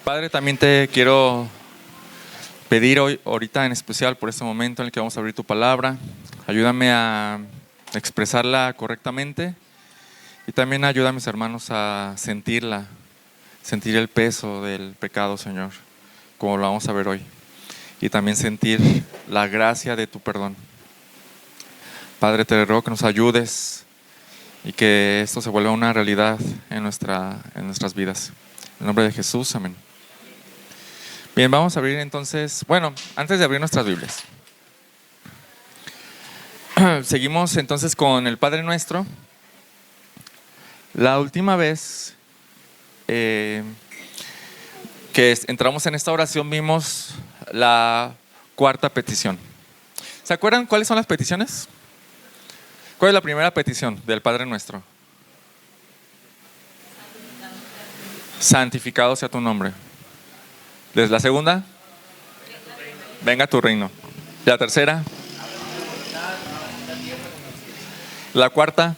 Padre, también te quiero pedir hoy, ahorita en especial por este momento en el que vamos a abrir tu palabra, ayúdame a expresarla correctamente y también ayuda a mis hermanos a sentirla, sentir el peso del pecado, Señor, como lo vamos a ver hoy, y también sentir la gracia de tu perdón. Padre, te ruego que nos ayudes y que esto se vuelva una realidad en nuestras vidas. En el nombre de Jesús, amén. Bien, vamos a abrir entonces, antes de abrir nuestras Biblias, seguimos entonces con el Padre Nuestro. La última vez que entramos en esta oración vimos la cuarta petición. ¿Se acuerdan cuáles son las peticiones? ¿Cuál es la primera petición del Padre Nuestro? Santificado sea tu nombre. ¿Desde la segunda? Venga tu reino. La tercera. La cuarta.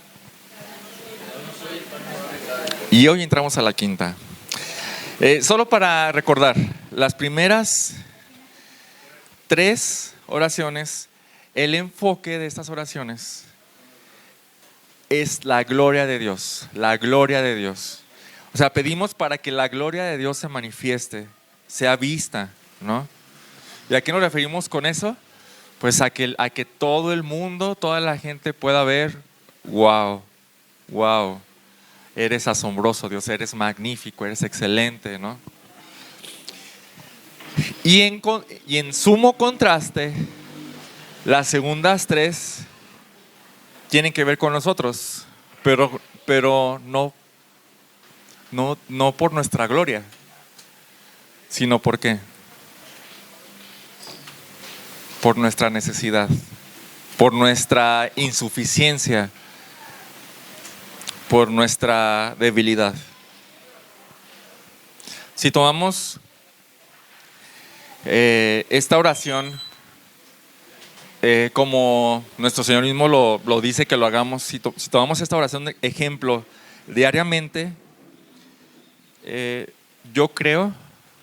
Y hoy entramos a la quinta. Solo para recordar, las primeras 3 oraciones, el enfoque de estas oraciones es la gloria de Dios, la gloria de Dios. O sea, pedimos para que la gloria de Dios se manifieste, sea vista, ¿no? ¿Y a qué nos referimos con eso? Pues a que todo el mundo, toda la gente pueda ver, wow, eres asombroso, Dios, eres magnífico, eres excelente, ¿no? Y en sumo contraste, las segundas 3 tienen que ver con nosotros, pero no por nuestra gloria, sino ¿por qué? Por nuestra necesidad, por nuestra insuficiencia, por nuestra debilidad. Si tomamos esta oración, como nuestro Señor mismo lo dice que lo hagamos, si tomamos esta oración de ejemplo diariamente, yo creo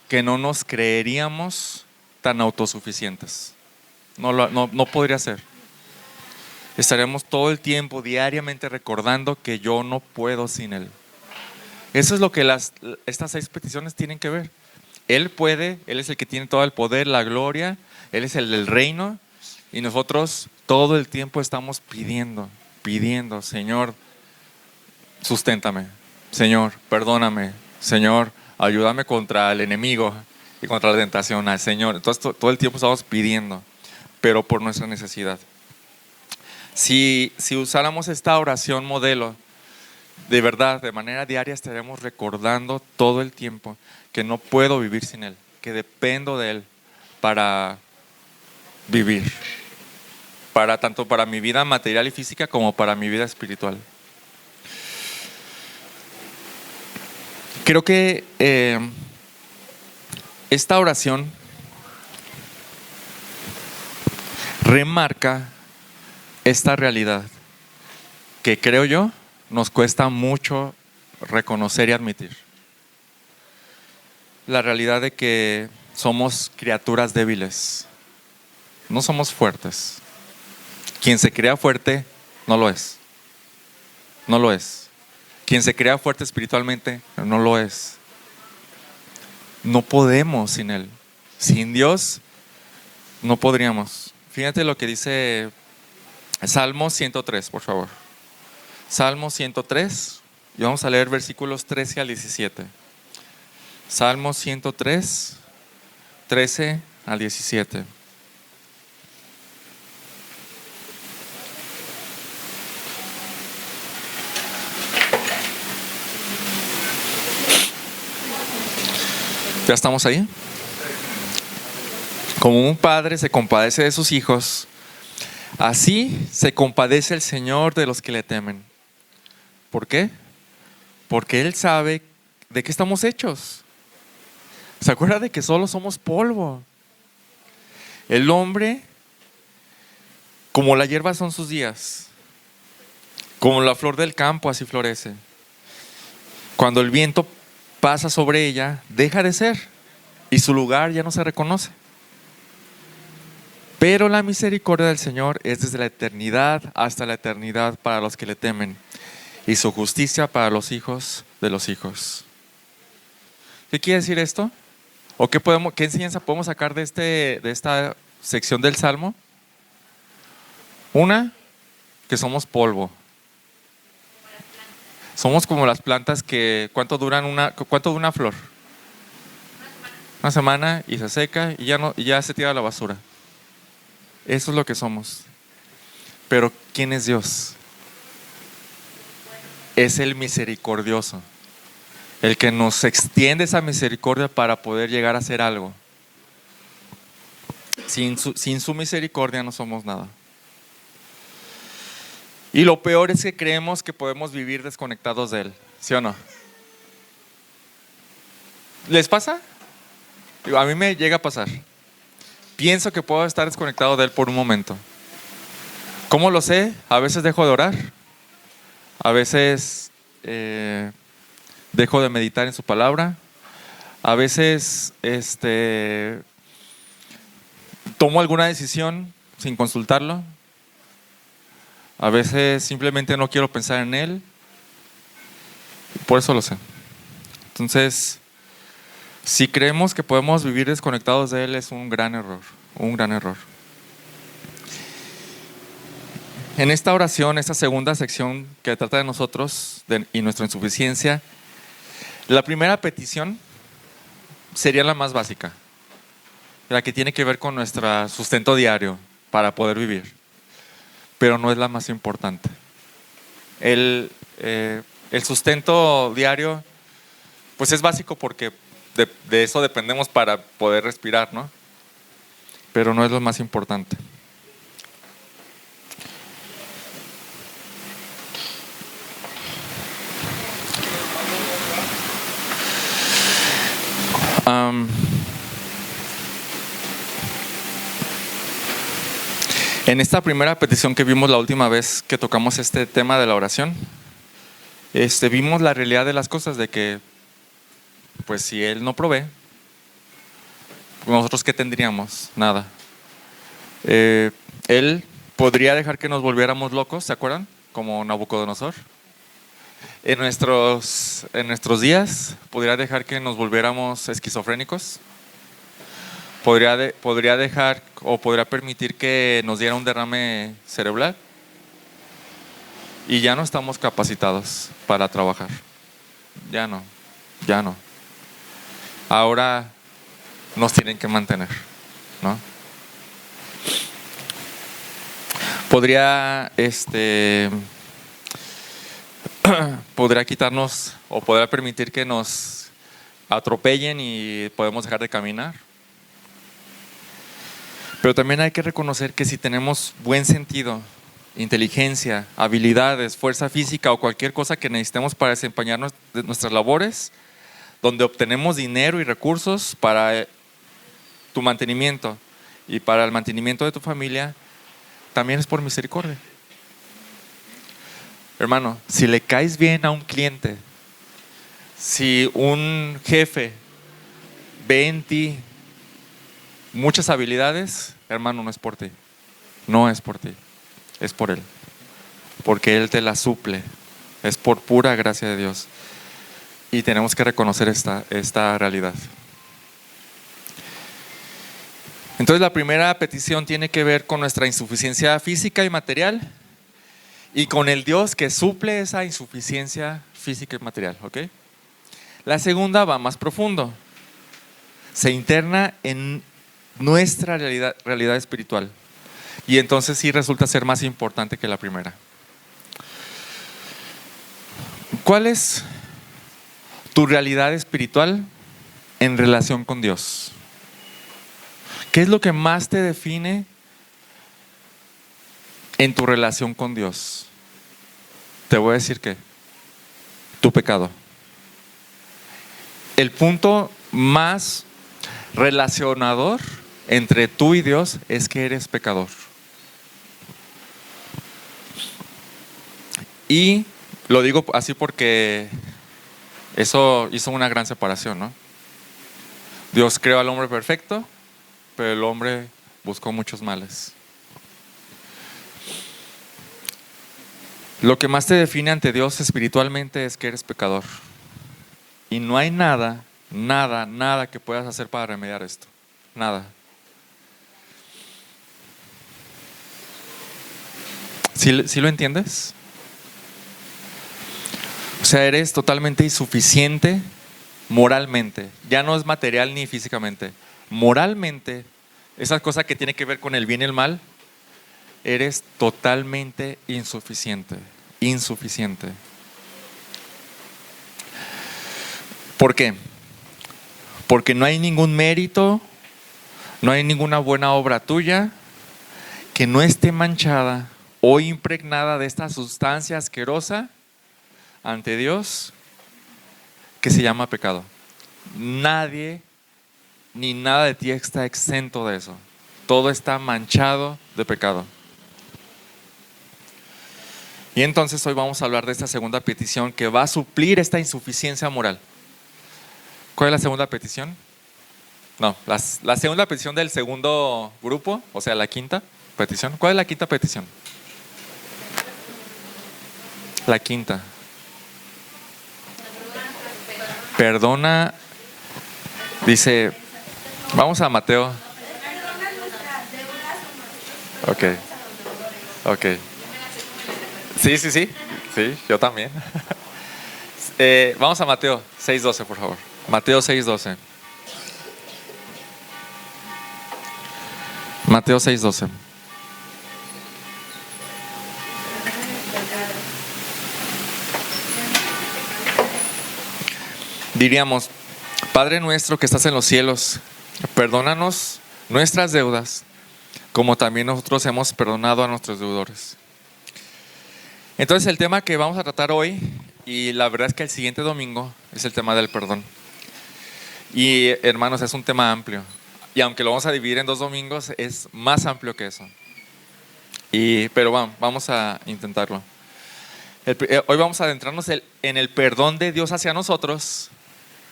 que no nos creeríamos tan autosuficientes. No podría ser. Estaremos todo el tiempo, diariamente recordando que yo no puedo sin Él. Eso es lo que estas 6 peticiones tienen que ver. Él puede, Él es el que tiene todo el poder, la gloria, Él es el del reino, y nosotros todo el tiempo estamos pidiendo, Señor, susténtame, Señor, perdóname, Señor, ayúdame contra el enemigo y contra la tentación, al Señor. Entonces todo el tiempo estamos pidiendo, pero por nuestra necesidad. Si usáramos esta oración modelo, de verdad, de manera diaria estaremos recordando todo el tiempo que no puedo vivir sin Él, que dependo de Él para vivir, tanto para mi vida material y física como para mi vida espiritual. Creo que esta oración remarca esta realidad que, creo yo, nos cuesta mucho reconocer y admitir. La realidad de que somos criaturas débiles, no somos fuertes. Quien se crea fuerte no lo es. No lo es. Quien se crea fuerte espiritualmente no lo es. No podemos sin Él. Sin Dios no podríamos. Fíjate lo que dice Salmo 103, por favor. Salmo 103, y vamos a leer versículos 13 al 17. Salmo 103, 13 al 17. ¿Ya estamos ahí? Como un padre se compadece de sus hijos, así se compadece el Señor de los que le temen. ¿Por qué? Porque Él sabe de qué estamos hechos. ¿Se acuerda de que solo somos polvo? El hombre, como la hierba son sus días, como la flor del campo así florece. Cuando el viento pasa sobre ella, deja de ser y su lugar ya no se reconoce. Pero la misericordia del Señor es desde la eternidad hasta la eternidad para los que le temen, y su justicia para los hijos de los hijos. ¿Qué quiere decir esto? ¿O qué enseñanza podemos sacar de esta sección del Salmo? Una, que somos polvo. Somos como las plantas que, ¿cuánto dura una flor? Una semana y se seca y ya se tira a la basura. Eso es lo que somos. Pero ¿quién es Dios? Es el misericordioso, el que nos extiende esa misericordia para poder llegar a hacer algo. Sin su misericordia no somos nada. Y lo peor es que creemos que podemos vivir desconectados de Él, ¿sí o no? ¿Les pasa? A mí me llega a pasar. Pienso que puedo estar desconectado de Él por un momento. ¿Cómo lo sé? A veces dejo de orar. A veces dejo de meditar en su palabra. A veces tomo alguna decisión sin consultarlo. A veces simplemente no quiero pensar en Él. Por eso lo sé. Entonces, si creemos que podemos vivir desconectados de Él, es un gran error. Un gran error. En esta oración, esta segunda sección que trata de nosotros y nuestra insuficiencia, la primera petición sería la más básica, la que tiene que ver con nuestro sustento diario para poder vivir, pero no es la más importante. El sustento diario, pues es básico porque de eso dependemos para poder respirar, ¿no? Pero no es lo más importante. En esta primera petición que vimos la última vez que tocamos este tema de la oración, vimos la realidad de las cosas, de que pues si Él no provee, nosotros ¿qué tendríamos? Nada. Él podría dejar que nos volviéramos locos, ¿se acuerdan? Como Nabucodonosor. En nuestros días podría dejar que nos volviéramos esquizofrénicos. Podría dejar o podría permitir que nos diera un derrame cerebral. Y ya no estamos capacitados para trabajar. Ya no. Ahora nos tienen que mantener, ¿no? Podría quitarnos o podría permitir que nos atropellen y podemos dejar de caminar. Pero también hay que reconocer que si tenemos buen sentido, inteligencia, habilidades, fuerza física o cualquier cosa que necesitemos para desempeñar nuestras labores, donde obtenemos dinero y recursos para tu mantenimiento y para el mantenimiento de tu familia, también es por misericordia. Hermano, si le caes bien a un cliente, si un jefe ve en ti muchas habilidades, hermano, no es por ti. No es por ti, es por Él. Porque Él te las suple. Es por pura gracia de Dios. Y tenemos que reconocer esta realidad. Entonces la primera petición tiene que ver con nuestra insuficiencia física y material y con el Dios que suple esa insuficiencia física y material, ¿ok? La segunda va más profundo. Se interna en nuestra realidad espiritual. Y entonces sí resulta ser más importante que la primera. ¿Cuál es tu realidad espiritual en relación con Dios? ¿Qué es lo que más te define en tu relación con Dios? Te voy a decir que tu pecado. El punto más relacionador entre tú y Dios es que eres pecador. Y lo digo así porque Eso hizo una gran separación, ¿no? Dios creó al hombre perfecto, pero el hombre buscó muchos males. Lo que más te define ante Dios espiritualmente es que eres pecador. Y no hay nada, nada, nada que puedas hacer para remediar esto. Nada. ¿Sí lo entiendes? O sea, eres totalmente insuficiente moralmente. Ya no es material ni físicamente. Moralmente, esa cosa que tiene que ver con el bien y el mal, eres totalmente insuficiente. Insuficiente. ¿Por qué? Porque no hay ningún mérito, no hay ninguna buena obra tuya que no esté manchada o impregnada de esta sustancia asquerosa ante Dios que se llama pecado. Nadie ni nada de ti está exento de eso. Todo está manchado de pecado. Y entonces hoy vamos a hablar de esta segunda petición que va a suplir esta insuficiencia moral. ¿Cuál es la segunda petición? No, la segunda petición del segundo grupo, o sea, la quinta petición. ¿Cuál es la quinta petición? La quinta. Perdona, dice, vamos a Mateo. Ok. Sí, yo también. Vamos a Mateo 6:12, por favor. Mateo 6:12. Mateo 6:12. Diríamos, Padre nuestro que estás en los cielos, perdónanos nuestras deudas, como también nosotros hemos perdonado a nuestros deudores. Entonces el tema que vamos a tratar hoy, y la verdad es que el siguiente domingo, es el tema del perdón. Y hermanos, es un tema amplio. Y aunque lo vamos a dividir en 2 domingos, es más amplio que eso. Pero vamos a intentarlo. Hoy vamos a adentrarnos en el perdón de Dios hacia nosotros.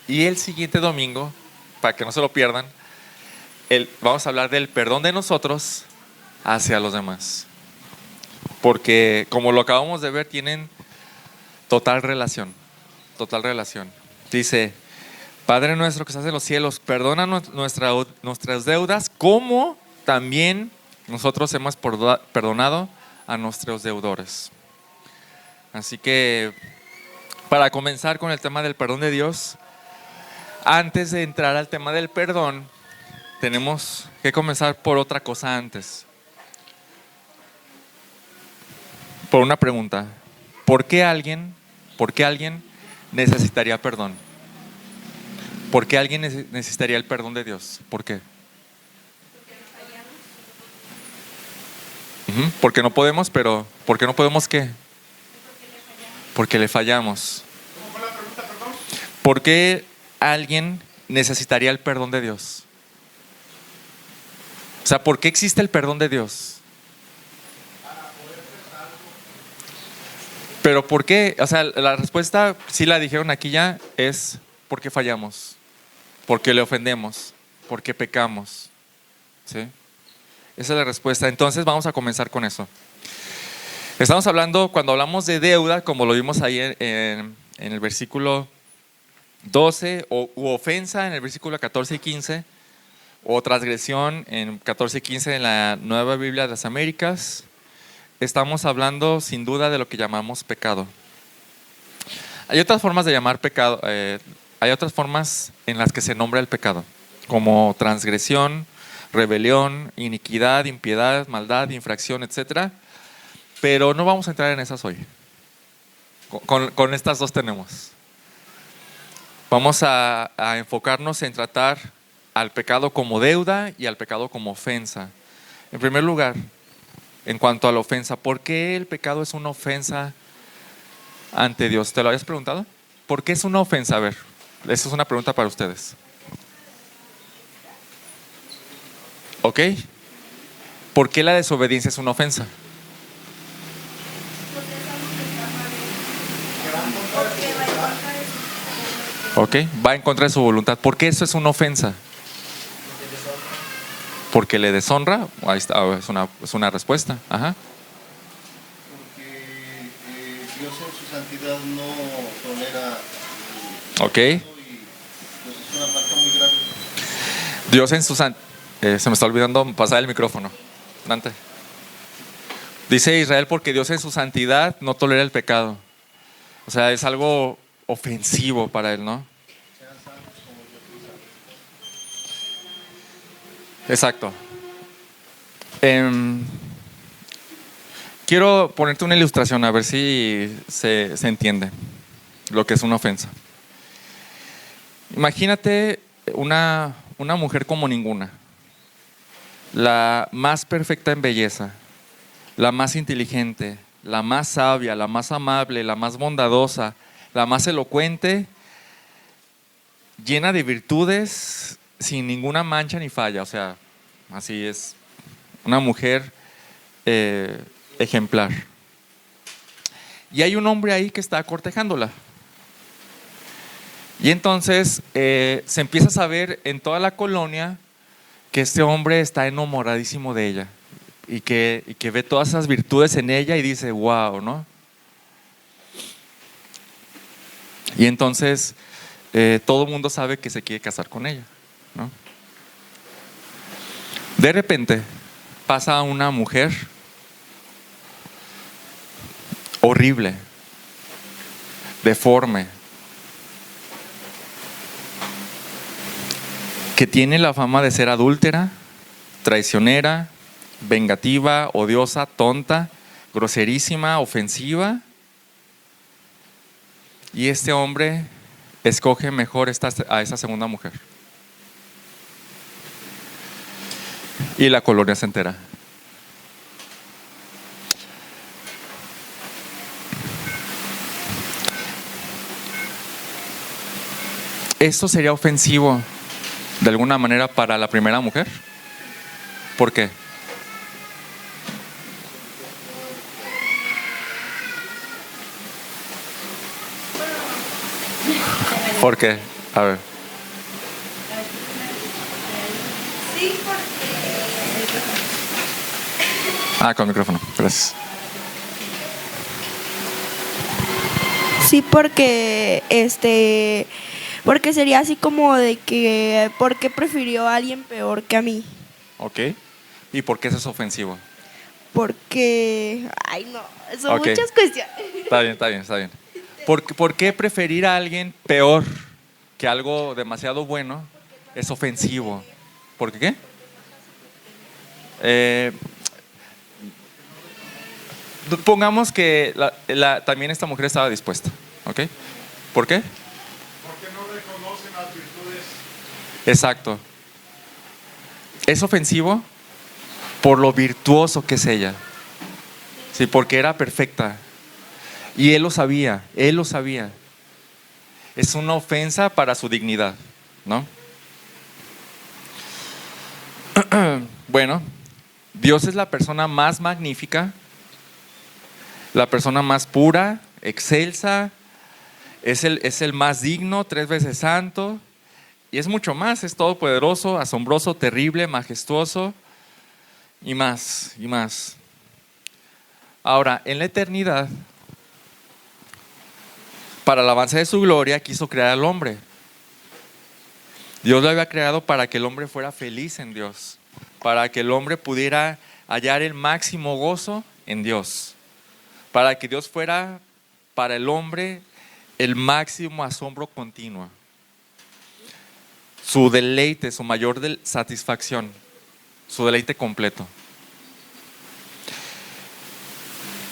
Y el siguiente domingo, para que no se lo pierdan, vamos a hablar del perdón de nosotros hacia los demás. Porque como lo acabamos de ver, tienen total relación. Total relación. Dice, Padre nuestro que estás en los cielos, perdona nuestras deudas, como también nosotros hemos perdonado a nuestros deudores. Así que, para comenzar con el tema del perdón de Dios, antes de entrar al tema del perdón, tenemos que comenzar por otra cosa antes. Por una pregunta. ¿Por qué alguien necesitaría perdón? ¿Por qué alguien necesitaría el perdón de Dios? ¿Por qué? Porque no podemos, pero ¿por qué no podemos qué? Porque le fallamos. ¿Por qué alguien necesitaría el perdón de Dios? O sea, ¿por qué existe el perdón de Dios? Pero ¿por qué? O sea, la respuesta, sí la dijeron aquí ya, es porque fallamos, porque le ofendemos, porque pecamos. ¿Sí? Esa es la respuesta. Entonces vamos a comenzar con eso. Estamos hablando, cuando hablamos de deuda, como lo vimos ahí en el versículo 12, u ofensa en el versículo 14 y 15, o transgresión en 14 y 15 en la Nueva Biblia de las Américas. Estamos hablando sin duda de lo que llamamos pecado. Hay otras formas de llamar pecado, hay otras formas en las que se nombra el pecado, como transgresión, rebelión, iniquidad, impiedad, maldad, infracción, etc. Pero no vamos a entrar en esas hoy. Con estas dos tenemos. Vamos a enfocarnos en tratar al pecado como deuda y al pecado como ofensa. En primer lugar, en cuanto a la ofensa, ¿por qué el pecado es una ofensa ante Dios? ¿Te lo habías preguntado? ¿Por qué es una ofensa? A ver, esa es una pregunta para ustedes. ¿Ok? ¿Por qué la desobediencia es una ofensa? ¿Ok? Va en contra de su voluntad. ¿Por qué eso es una ofensa? Porque le deshonra. Ahí está, es una respuesta. Ajá. Porque Dios en su santidad no tolera Ok. y pues es una falta muy grave. Dios en su se me está olvidando pasar el micrófono. Dante. Dice Israel porque Dios en su santidad no tolera el pecado. O sea, es algo ofensivo para él, ¿no? Exacto. Em, quiero ponerte una ilustración a ver si se entiende lo que es una ofensa. Imagínate una mujer como ninguna, la más perfecta en belleza, la más inteligente, la más sabia, la más amable, la más bondadosa, la más elocuente, llena de virtudes, sin ninguna mancha ni falla. O sea, así es, una mujer ejemplar. Y hay un hombre ahí que está cortejándola. Y entonces se empieza a saber en toda la colonia que este hombre está enamoradísimo de ella y que ve todas esas virtudes en ella y dice, wow, ¿no? Y entonces todo el mundo sabe que se quiere casar con ella, ¿no? De repente pasa una mujer horrible, deforme, que tiene la fama de ser adúltera, traicionera, vengativa, odiosa, tonta, groserísima, ofensiva. Y este hombre escoge mejor a esa segunda mujer. Y la colonia se entera. ¿Esto sería ofensivo de alguna manera para la primera mujer? ¿Por qué? ¿Por qué? A ver. Sí, porque... Con micrófono, gracias. Sí, porque porque sería así como de que ¿por qué prefirió a alguien peor que a mí? Ok. ¿Y por qué eso es ofensivo? Porque ay no, son Ok. muchas cuestiones. Está bien, está bien, está bien. ¿Por qué preferir a alguien peor que algo demasiado bueno es ofensivo? ¿Por qué? Eh, Pongamos que también esta mujer estaba dispuesta, ¿ok? ¿Por qué? Porque no reconocen las virtudes. Exacto. Es ofensivo por lo virtuoso que es ella. Sí, porque era perfecta. Y él lo sabía, él lo sabía. Es una ofensa para su dignidad, ¿no? Bueno, Dios es la persona más magnífica, la persona más pura, excelsa, es el más digno, 3 veces santo, y es mucho más, es todopoderoso, asombroso, terrible, majestuoso, y más, y más. Ahora, en la eternidad, para el avance de su gloria, quiso crear al hombre. Dios lo había creado para que el hombre fuera feliz en Dios, para que el hombre pudiera hallar el máximo gozo en Dios, para que Dios fuera para el hombre el máximo asombro continuo, su deleite, su mayor satisfacción, su deleite completo.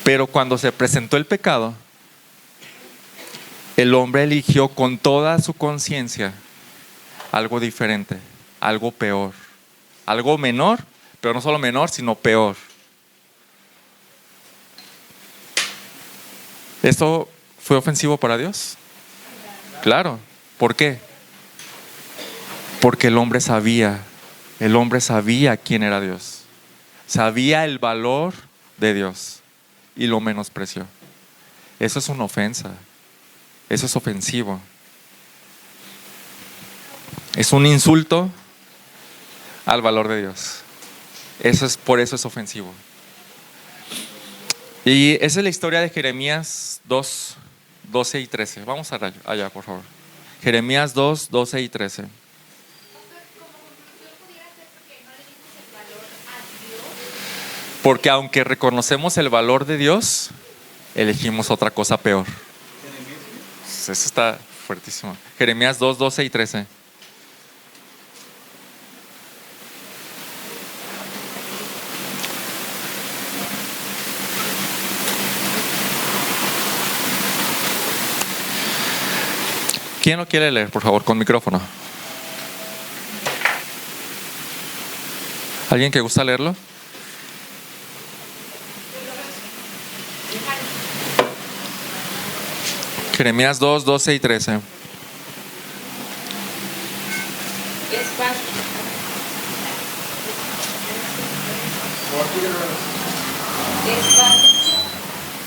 Pero cuando se presentó el pecado, el hombre eligió con toda su conciencia algo diferente, algo peor, algo menor, pero no solo menor, sino peor. ¿Esto fue ofensivo para Dios? Claro. ¿Por qué? Porque el hombre sabía quién era Dios, sabía el valor de Dios y lo menospreció. Eso es una ofensa, eso es ofensivo. Es un insulto al valor de Dios. Por eso es ofensivo. Y esa es la historia de Jeremías 2, 12 y 13. Vamos allá, por favor. Jeremías 2, 12 y 13. Porque aunque reconocemos el valor de Dios, elegimos otra cosa peor. Eso está fuertísimo. Jeremías 2, 12 y 13. ¿Quién lo quiere leer, por favor, con micrófono? ¿Alguien que gusta leerlo? Jeremías 2, 12 y 13.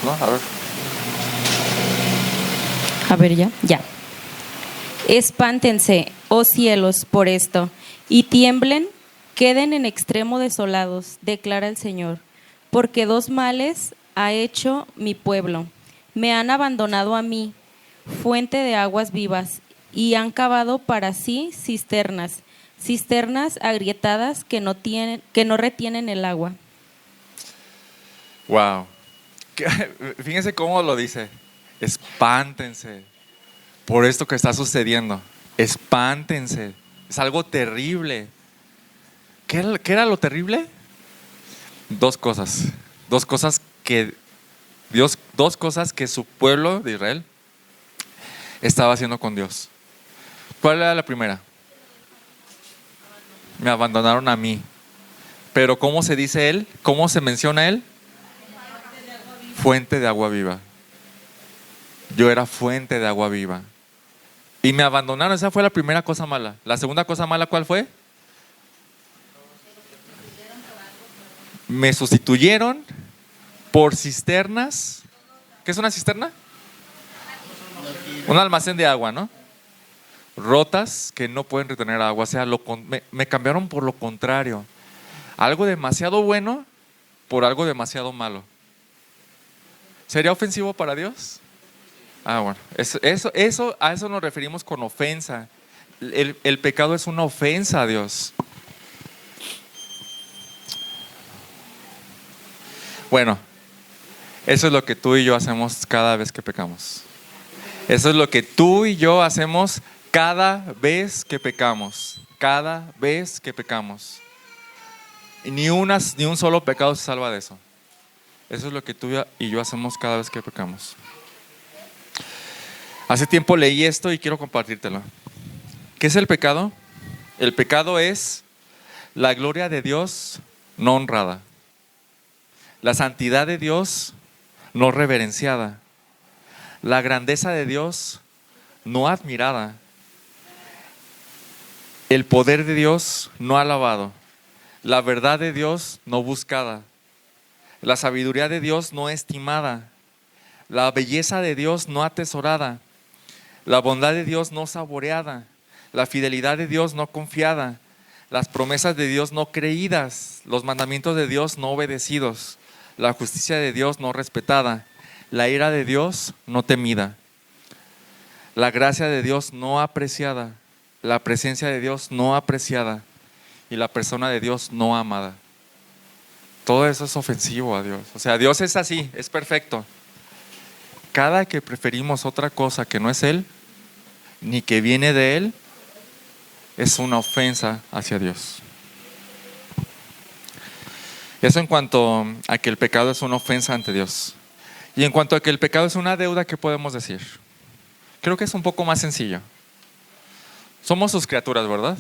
No, a ver. A ver, ya. Espántense, oh cielos, por esto, y tiemblen, queden en extremo desolados, declara el Señor, porque dos males ha hecho mi pueblo. Me han abandonado a mí, fuente de aguas vivas, y han cavado para sí cisternas agrietadas que no retienen el agua. Wow. Fíjense cómo lo dice. Espántense por esto que está sucediendo. Espántense. Es algo terrible. ¿Qué era lo terrible? Dos cosas que su pueblo de Israel estaba haciendo con Dios. ¿Cuál era la primera? Me abandonaron a mí. Pero ¿cómo se dice él? ¿Cómo se menciona él? Fuente de agua viva. Yo era fuente de agua viva. Y me abandonaron. Esa fue la primera cosa mala. La segunda cosa mala, ¿cuál fue? Me sustituyeron por cisternas. ¿Qué es una cisterna? Un almacén de agua, ¿no? Rotas que no pueden retener agua. O sea, me cambiaron por lo contrario. Algo demasiado bueno por algo demasiado malo. ¿Sería ofensivo para Dios? Bueno, a eso nos referimos con ofensa. El pecado es una ofensa a Dios. Bueno, eso es lo que tú y yo hacemos cada vez que pecamos. Eso es lo que tú y yo hacemos cada vez que pecamos. Cada vez que pecamos. Y ni un solo pecado se salva de eso. Eso es lo que tú y yo hacemos cada vez que pecamos. Hace tiempo leí esto y quiero compartírtelo. ¿Qué es el pecado? El pecado es la gloria de Dios no honrada. La santidad de Dios no reverenciada. La grandeza de Dios no admirada. El poder de Dios no alabado. La verdad de Dios no buscada. La sabiduría de Dios no estimada. La belleza de Dios no atesorada. La bondad de Dios no saboreada. La fidelidad de Dios no confiada. Las promesas de Dios no creídas. Los mandamientos de Dios no obedecidos. La justicia de Dios no respetada. La ira de Dios no temida. La gracia de Dios no apreciada. La presencia de Dios no apreciada. Y la persona de Dios no amada. Todo eso es ofensivo a Dios. O sea, Dios es así, es perfecto. Cada que preferimos otra cosa que no es Él, ni que viene de Él, es una ofensa hacia Dios. Eso en cuanto a que el pecado es una ofensa ante Dios. Y en cuanto a que el pecado es una deuda, ¿qué podemos decir? Creo que es un poco más sencillo. Somos sus criaturas, ¿verdad?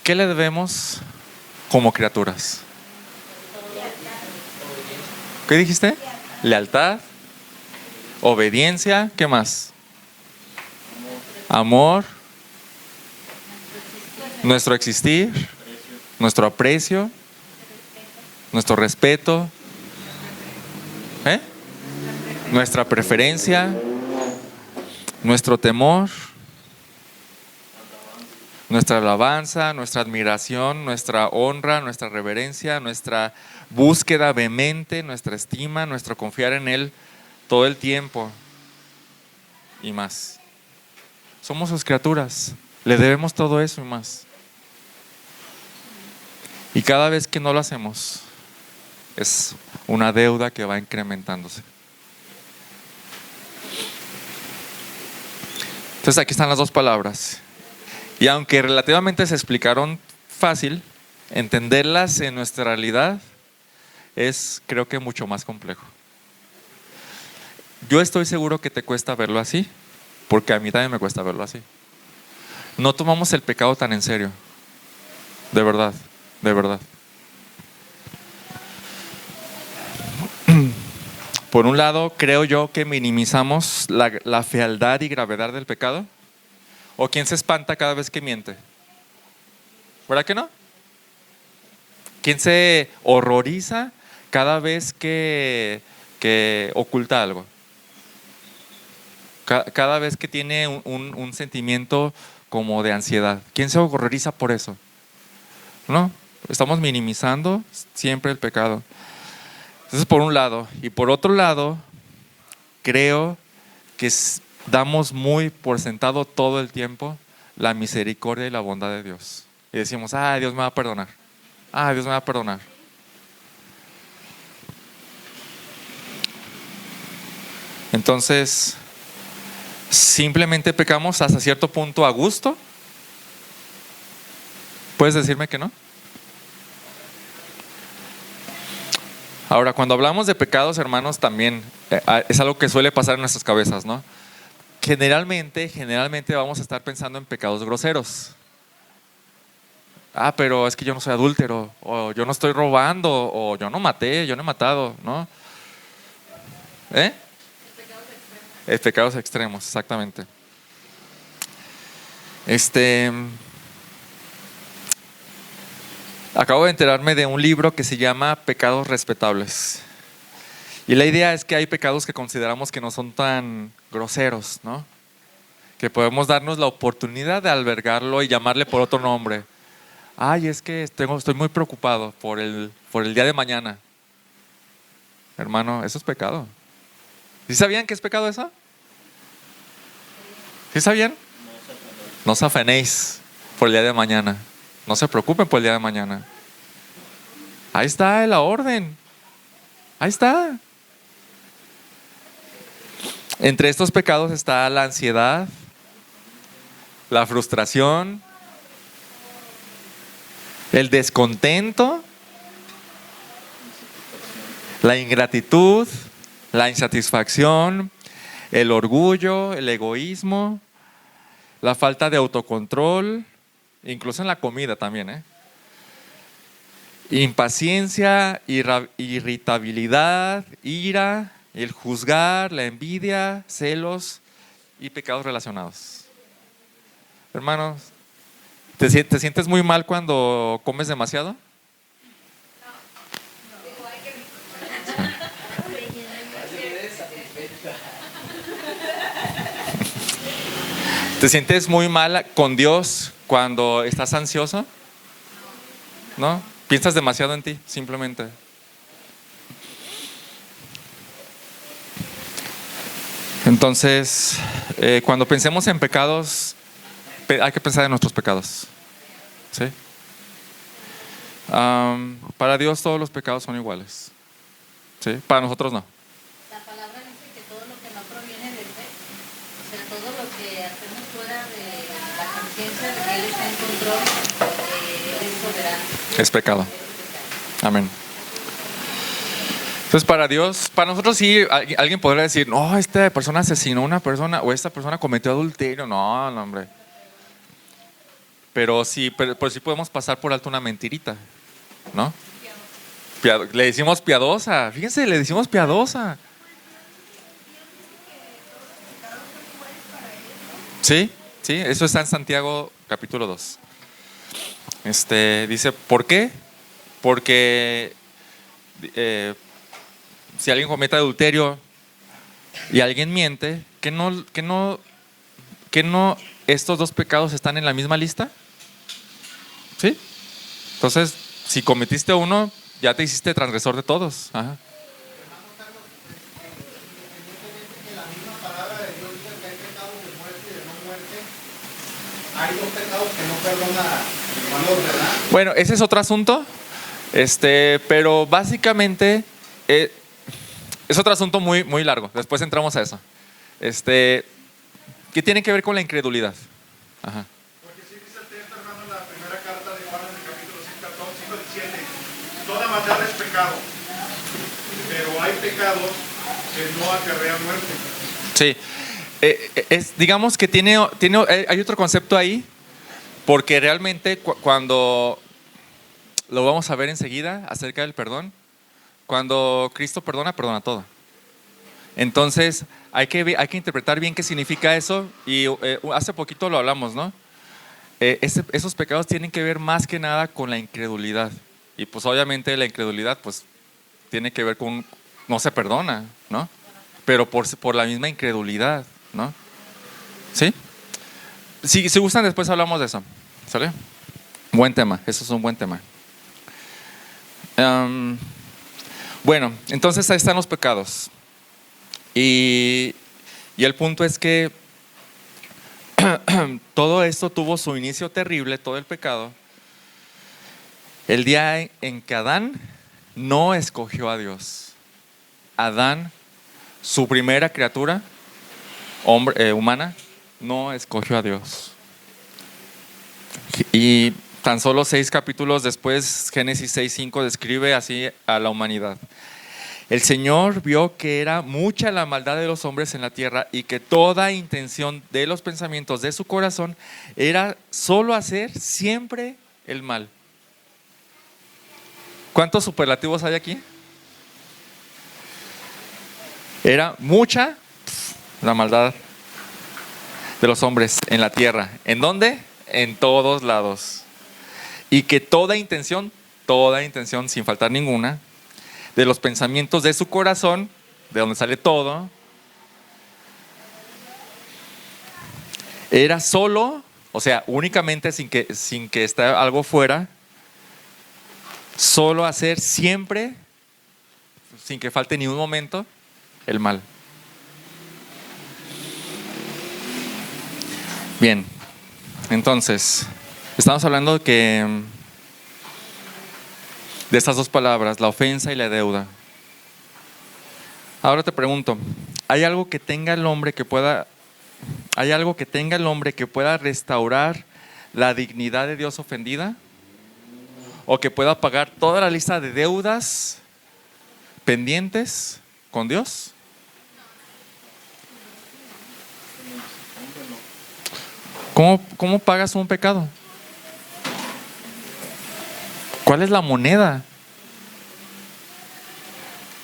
¿Qué le debemos como criaturas? ¿Qué dijiste? Lealtad, obediencia, ¿qué más? Amor, nuestro existir, nuestro aprecio, nuestro respeto, nuestra preferencia, nuestro temor, Nuestra alabanza, nuestra admiración, nuestra honra, nuestra reverencia, nuestra búsqueda vehemente, nuestra estima, nuestro confiar en Él todo el tiempo y más. Somos sus criaturas, le debemos todo eso y más. Y cada vez que no lo hacemos, es una deuda que va incrementándose. Entonces aquí están las dos palabras. Y aunque relativamente se explicaron fácil, entenderlas en nuestra realidad es, creo que, mucho más complejo. Yo estoy seguro que te cuesta verlo así, porque a mí también me cuesta verlo así. No tomamos el pecado tan en serio. De verdad, de verdad. Por un lado, creo yo que minimizamos la fealdad y gravedad del pecado. ¿O quién se espanta cada vez que miente? ¿Verdad que no? ¿Quién se horroriza cada vez que oculta algo? Cada vez que tiene un sentimiento como de ansiedad. ¿Quién se horroriza por eso? ¿No? Estamos minimizando siempre el pecado. Entonces, por un lado. Y por otro lado, creo que damos muy por sentado todo el tiempo la misericordia y la bondad de Dios. Y decimos, Dios me va a perdonar. Dios me va a perdonar. Entonces, simplemente pecamos hasta cierto punto a gusto. ¿Puedes decirme que no? Ahora, cuando hablamos de pecados, hermanos, también es algo que suele pasar en nuestras cabezas, ¿no? Generalmente vamos a estar pensando en pecados groseros. Pero es que yo no soy adúltero, o yo no estoy robando, o yo no maté, yo no he matado, ¿no? Pecados extremos, exactamente. Acabo de enterarme de un libro que se llama Pecados Respetables. Y la idea es que hay pecados que consideramos que no son tan groseros, ¿no? Que podemos darnos la oportunidad de albergarlo y llamarle por otro nombre. Es que estoy muy preocupado por el día de mañana. Hermano, eso es pecado. ¿Sí sabían que es pecado eso? ¿Sí sabían? No os afanéis por el día de mañana. No se preocupen por el día de mañana. Ahí está la orden. Ahí está. Entre estos pecados está la ansiedad, la frustración, el descontento, la ingratitud, la insatisfacción, el orgullo, el egoísmo, la falta de autocontrol, incluso en la comida también, impaciencia, irritabilidad, ira, el juzgar, la envidia, celos y pecados relacionados. Hermanos, ¿te sientes muy mal cuando comes demasiado? ¿Te sientes muy mal con Dios cuando estás ansioso? ¿No? ¿Piensas demasiado en ti, simplemente? Entonces, cuando pensemos en pecados, hay que pensar en nuestros pecados. ¿Sí? Para Dios todos los pecados son iguales. ¿Sí? Para nosotros no. La palabra dice que todo lo que no proviene de fe, o sea, todo lo que hacemos fuera de la conciencia de que Él está en control, Él es soberano. Es pecado. Amén. Entonces, para Dios, para nosotros sí, alguien podría decir, no, esta persona asesinó a una persona o esta persona cometió adulterio. No, no, hombre. Pero sí podemos pasar por alto una mentirita, ¿no? Le decimos piadosa. Fíjense, le decimos piadosa. Sí, eso está en Santiago capítulo 2. Dice, ¿por qué? Porque si alguien comete adulterio y alguien miente, ¿que no estos dos pecados están en la misma lista? ¿Sí? Entonces, si cometiste uno, ya te hiciste transgresor de todos. Ajá. En la misma palabra de Dios dice que hay pecados de muerte y de no muerte. Hay dos pecados que no perdona el valor, ¿verdad? Bueno, ese es otro asunto, pero básicamente es otro asunto muy, muy largo. Después entramos a eso. ¿Qué tiene que ver con la incredulidad? Ajá. Porque sí dice el texto, hermano, en la primera carta de Juan, en el capítulo 5:17, toda maldad es pecado, pero hay pecados que no acarrean muerte. Sí, digamos que hay otro concepto ahí, porque realmente cuando lo vamos a ver enseguida acerca del perdón, cuando Cristo perdona, perdona todo. Entonces hay que interpretar bien qué significa eso, y hace poquito lo hablamos, ¿no? Esos pecados tienen que ver más que nada con la incredulidad, y pues obviamente la incredulidad pues tiene que ver con, no se perdona, ¿no? Pero por la misma incredulidad, ¿no? ¿Sí? Si gustan, después hablamos de eso. ¿Sale? Buen tema, eso es un buen tema. Bueno, entonces ahí están los pecados. Y el punto es que todo esto tuvo su inicio terrible, todo el pecado, el día en que Adán no escogió a Dios. Adán, su primera criatura humana, no escogió a Dios. Y tan solo 6 capítulos después, Génesis 6:5 describe así a la humanidad. El Señor vio que era mucha la maldad de los hombres en la tierra, y que toda intención de los pensamientos de su corazón era solo hacer siempre el mal. ¿Cuántos superlativos hay aquí? Era mucha la maldad de los hombres en la tierra. ¿En dónde? En todos lados. Y que toda intención, sin faltar ninguna, de los pensamientos de su corazón, de donde sale todo, era solo, o sea, únicamente sin que esté algo fuera, solo hacer siempre, sin que falte ni un momento, el mal. Bien, entonces, estamos hablando de estas dos palabras, la ofensa y la deuda. Ahora te pregunto, ¿hay algo que tenga el hombre que pueda restaurar la dignidad de Dios ofendida? ¿O que pueda pagar toda la lista de deudas pendientes con Dios? ¿Cómo pagas un pecado? ¿Cuál es la moneda?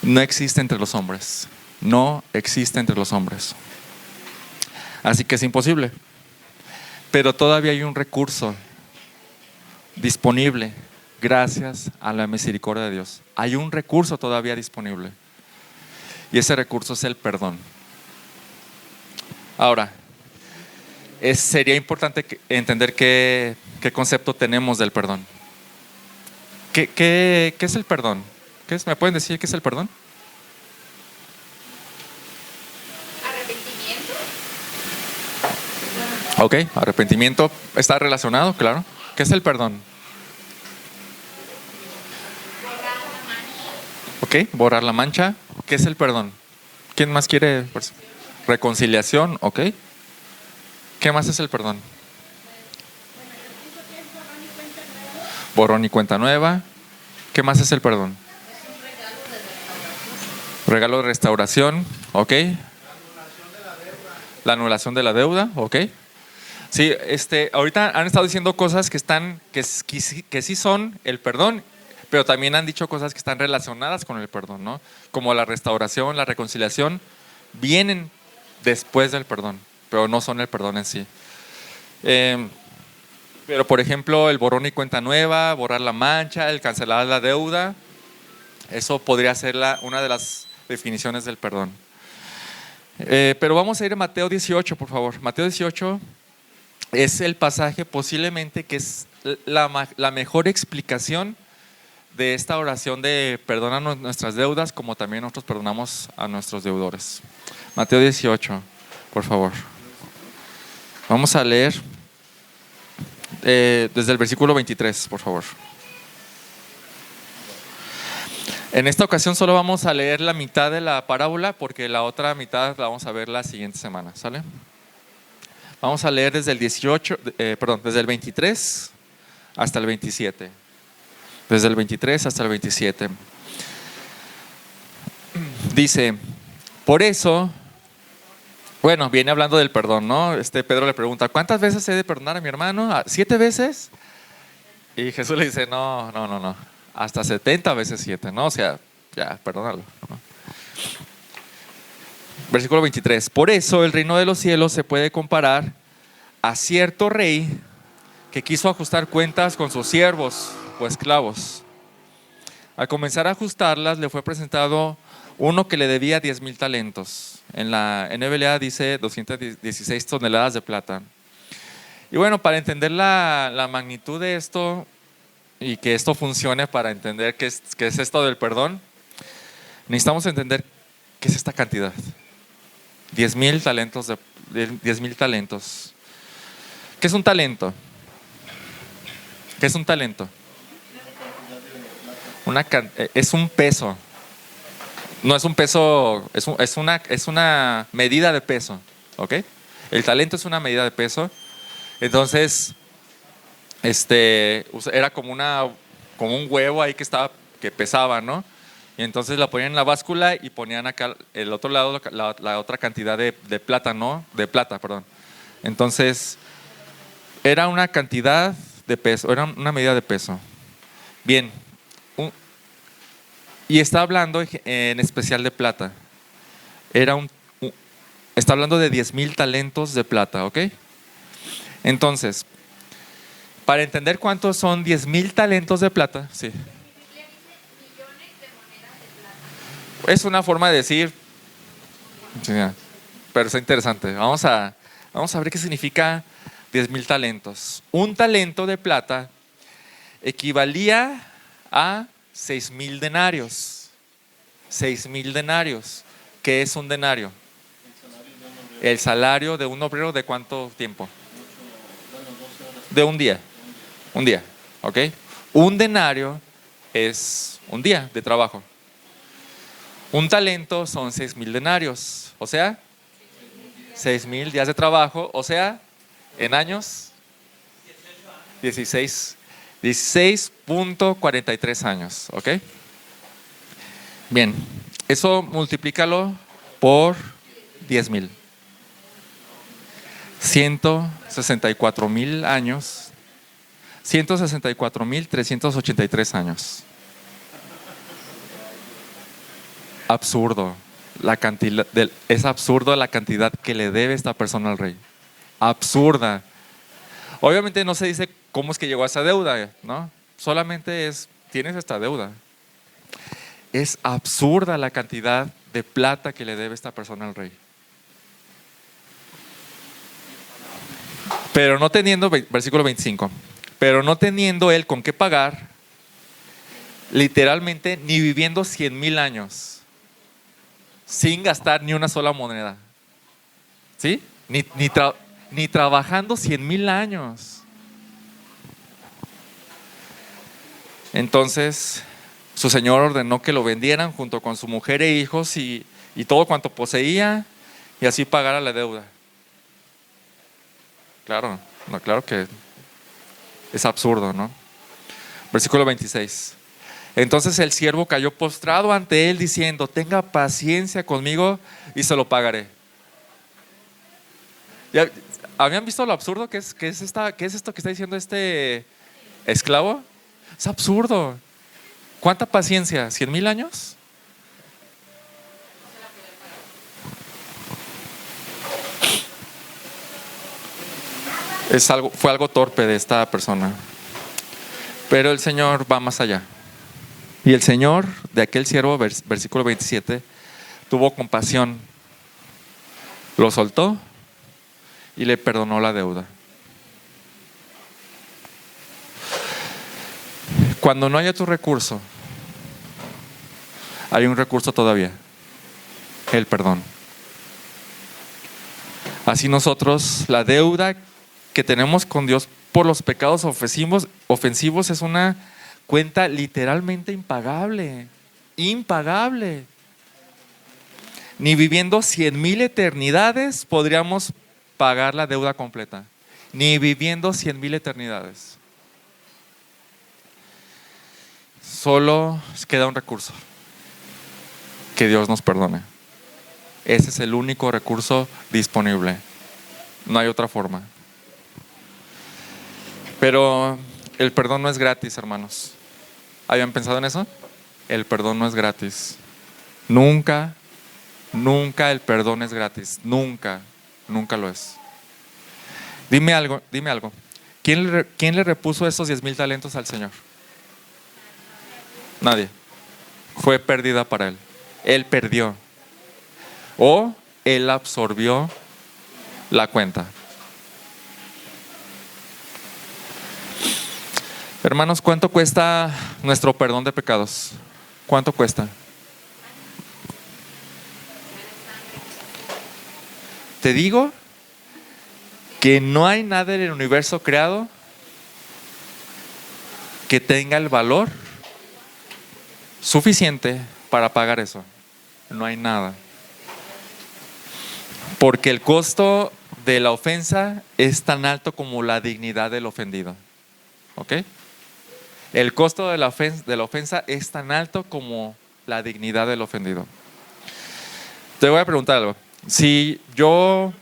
No existe entre los hombres. No existe entre los hombres. Así que es imposible. Pero todavía hay un recurso disponible gracias a la misericordia de Dios. Hay un recurso todavía disponible. Y ese recurso es el perdón. Ahora, sería importante entender qué concepto tenemos del perdón. ¿Qué es el perdón? ¿Me pueden decir qué es el perdón? Arrepentimiento. Ok, arrepentimiento está relacionado, claro. ¿Qué es el perdón? Ok, borrar la mancha. ¿Qué es el perdón? ¿Quién más quiere? Reconciliación, ok. ¿Qué más es el perdón? Borrón y cuenta nueva. ¿Qué más es el perdón? Regalo de restauración, ok. La anulación de la deuda, ok. Sí, ahorita han estado diciendo cosas que sí son el perdón, pero también han dicho cosas que están relacionadas con el perdón, ¿no? Como la restauración, la reconciliación, vienen después del perdón, pero no son el perdón en sí. Pero por ejemplo, el borrón y cuenta nueva, borrar la mancha, el cancelar la deuda, eso podría ser una de las definiciones del perdón. Pero vamos a ir a Mateo 18, por favor. Mateo 18 es el pasaje posiblemente que es la mejor explicación de esta oración de perdónanos nuestras deudas, como también nosotros perdonamos a nuestros deudores. Mateo 18, por favor. Vamos a leer desde el versículo 23, por favor. En esta ocasión solo vamos a leer la mitad de la parábola, porque la otra mitad la vamos a ver la siguiente semana, ¿sale? Vamos a leer desde el 23 hasta el 27. Desde el 23 hasta el 27. Dice, por eso, bueno, viene hablando del perdón, ¿no? Pedro le pregunta, ¿cuántas veces he de perdonar a mi hermano? ¿7 veces? Y Jesús le dice, no, hasta 70 veces 7, ¿no? O sea, ya, perdónalo, ¿no? Versículo 23. Por eso el reino de los cielos se puede comparar a cierto rey que quiso ajustar cuentas con sus siervos o esclavos. Al comenzar a ajustarlas, le fue presentado uno que le debía 10,000 talentos. En la NBLA dice 216 toneladas de plata. Y bueno, para entender la magnitud de esto y que esto funcione, para entender qué es esto del perdón, necesitamos entender qué es esta cantidad. 10,000 talentos. 10,000 talentos. ¿Qué es un talento? ¿Qué es un talento? Es un peso. No es un peso, es una medida de peso, ¿ok? El talento es una medida de peso. Entonces, era como un huevo ahí que pesaba, ¿no? Y entonces la ponían en la báscula y ponían acá el otro lado la otra cantidad de plata, ¿no? De plata, perdón. Entonces, era una cantidad de peso, era una medida de peso. Bien. Y está hablando en especial de plata. Está hablando de 10,000 talentos de plata, ¿ok? Entonces, para entender cuántos son 10,000 talentos de plata, sí. Es una forma de decir, sí, pero es interesante. Vamos a ver qué significa 10,000 talentos. Un talento de plata equivalía a 6,000 denarios. 6,000 denarios. ¿Qué es un denario? El salario de un obrero, ¿de cuánto tiempo? De un día. Un día, ¿ok? Un denario es un día de trabajo. Un talento son 6,000 denarios. O sea, 6,000 días de trabajo. O sea, en años, 16.43 años, ¿ok? Bien, eso multiplícalo por 10,000. 164,000 años. 164,383 años. Absurdo. Es absurdo la cantidad que le debe esta persona al rey. Absurda. Obviamente no se dice cómo es que llegó a esa deuda, ¿no? Solamente tienes esta deuda. Es absurda la cantidad de plata que le debe esta persona al rey. Pero no teniendo, versículo 25, pero no teniendo él con qué pagar, literalmente ni viviendo 100,000 años, sin gastar ni una sola moneda, ¿sí? Ni trabajando 100,000 años. Entonces su señor ordenó que lo vendieran junto con su mujer e hijos y todo cuanto poseía, y así pagara la deuda. Claro que es absurdo, ¿no? Versículo 26. Entonces el siervo cayó postrado ante él diciendo: tenga paciencia conmigo y se lo pagaré. ¿Habían visto lo absurdo que es esto que está diciendo este esclavo? Es absurdo. ¿Cuánta paciencia? ¿100,000 años? Fue algo torpe de esta persona. Pero el Señor va más allá. Y el Señor de aquel siervo, versículo 27, tuvo compasión, lo soltó y le perdonó la deuda. Cuando no hay otro recurso, hay un recurso todavía, el perdón. Así nosotros, la deuda que tenemos con Dios por los pecados ofensivos es una cuenta literalmente impagable, impagable. Ni viviendo 100,000 eternidades podríamos pagar la deuda completa. Ni viviendo 100,000 eternidades. Solo queda un recurso: que Dios nos perdone. Ese es el único recurso disponible. No hay otra forma. Pero el perdón no es gratis, hermanos. ¿Habían pensado en eso? El perdón no es gratis. Nunca el perdón es gratis. Nunca lo es. Dime algo. ¿Quién le repuso esos 10,000 talentos al Señor? Nadie. Fue pérdida para Él. Él perdió. O Él absorbió la cuenta. Hermanos, ¿cuánto cuesta nuestro perdón de pecados? ¿Cuánto cuesta? Te digo que no hay nada en el universo creado que tenga el valor suficiente para pagar eso. No hay nada. Porque el costo de la ofensa es tan alto como la dignidad del ofendido. ¿Ok? El costo de la ofensa es tan alto como la dignidad del ofendido. Te voy a preguntar algo. Si yo...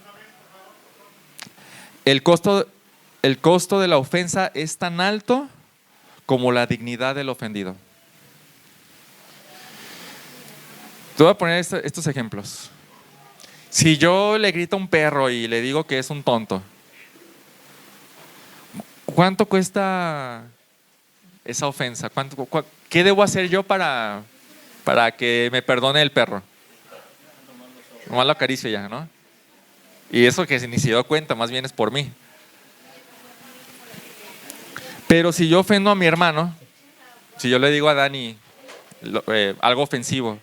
El costo de la ofensa es tan alto como la dignidad del ofendido. Te voy a poner estos ejemplos. Si yo le grito a un perro y le digo que es un tonto, ¿cuánto cuesta esa ofensa? ¿Qué debo hacer yo para que me perdone el perro? Nomás lo acaricio ya, ¿no? Y eso que ni se dio cuenta, más bien es por mí. Pero si yo ofendo a mi hermano, si yo le digo a Dani algo ofensivo,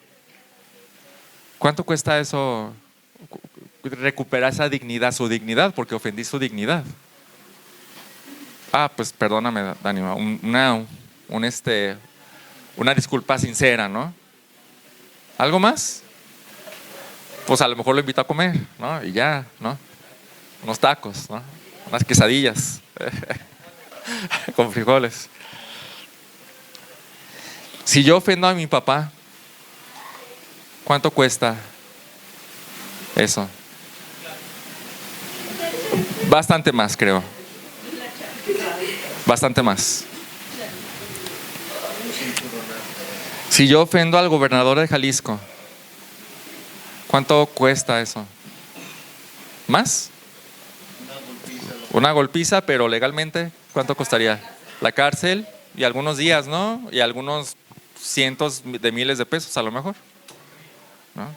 ¿cuánto cuesta eso? Recuperar esa dignidad, su dignidad, porque ofendí su dignidad. Pues perdóname, Dani, una disculpa sincera, ¿no? ¿Algo más? Pues a lo mejor lo invito a comer, ¿no? Y ya, ¿no? Unos tacos, ¿no? Unas quesadillas con frijoles. Si yo ofendo a mi papá, ¿cuánto cuesta eso? Bastante más, creo. Bastante más. Si yo ofendo al gobernador de Jalisco, ¿cuánto cuesta eso? ¿Más? Una golpiza, pero legalmente, ¿cuánto costaría? La cárcel y algunos días, ¿no? Y algunos cientos de miles de pesos a lo mejor, ¿no?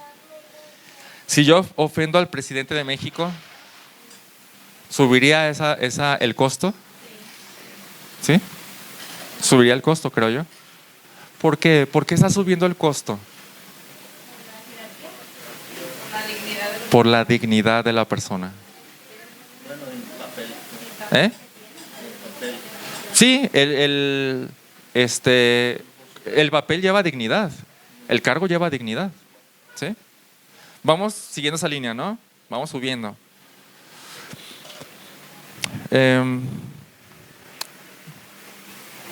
Si yo ofendo al presidente de México, ¿subiría el costo? ¿Sí? Subiría el costo, creo yo. ¿Por qué? ¿Por qué está subiendo el costo? Por la dignidad de la persona. Sí, el papel lleva dignidad. El cargo lleva dignidad. ¿Sí? Vamos siguiendo esa línea, ¿no? Vamos subiendo.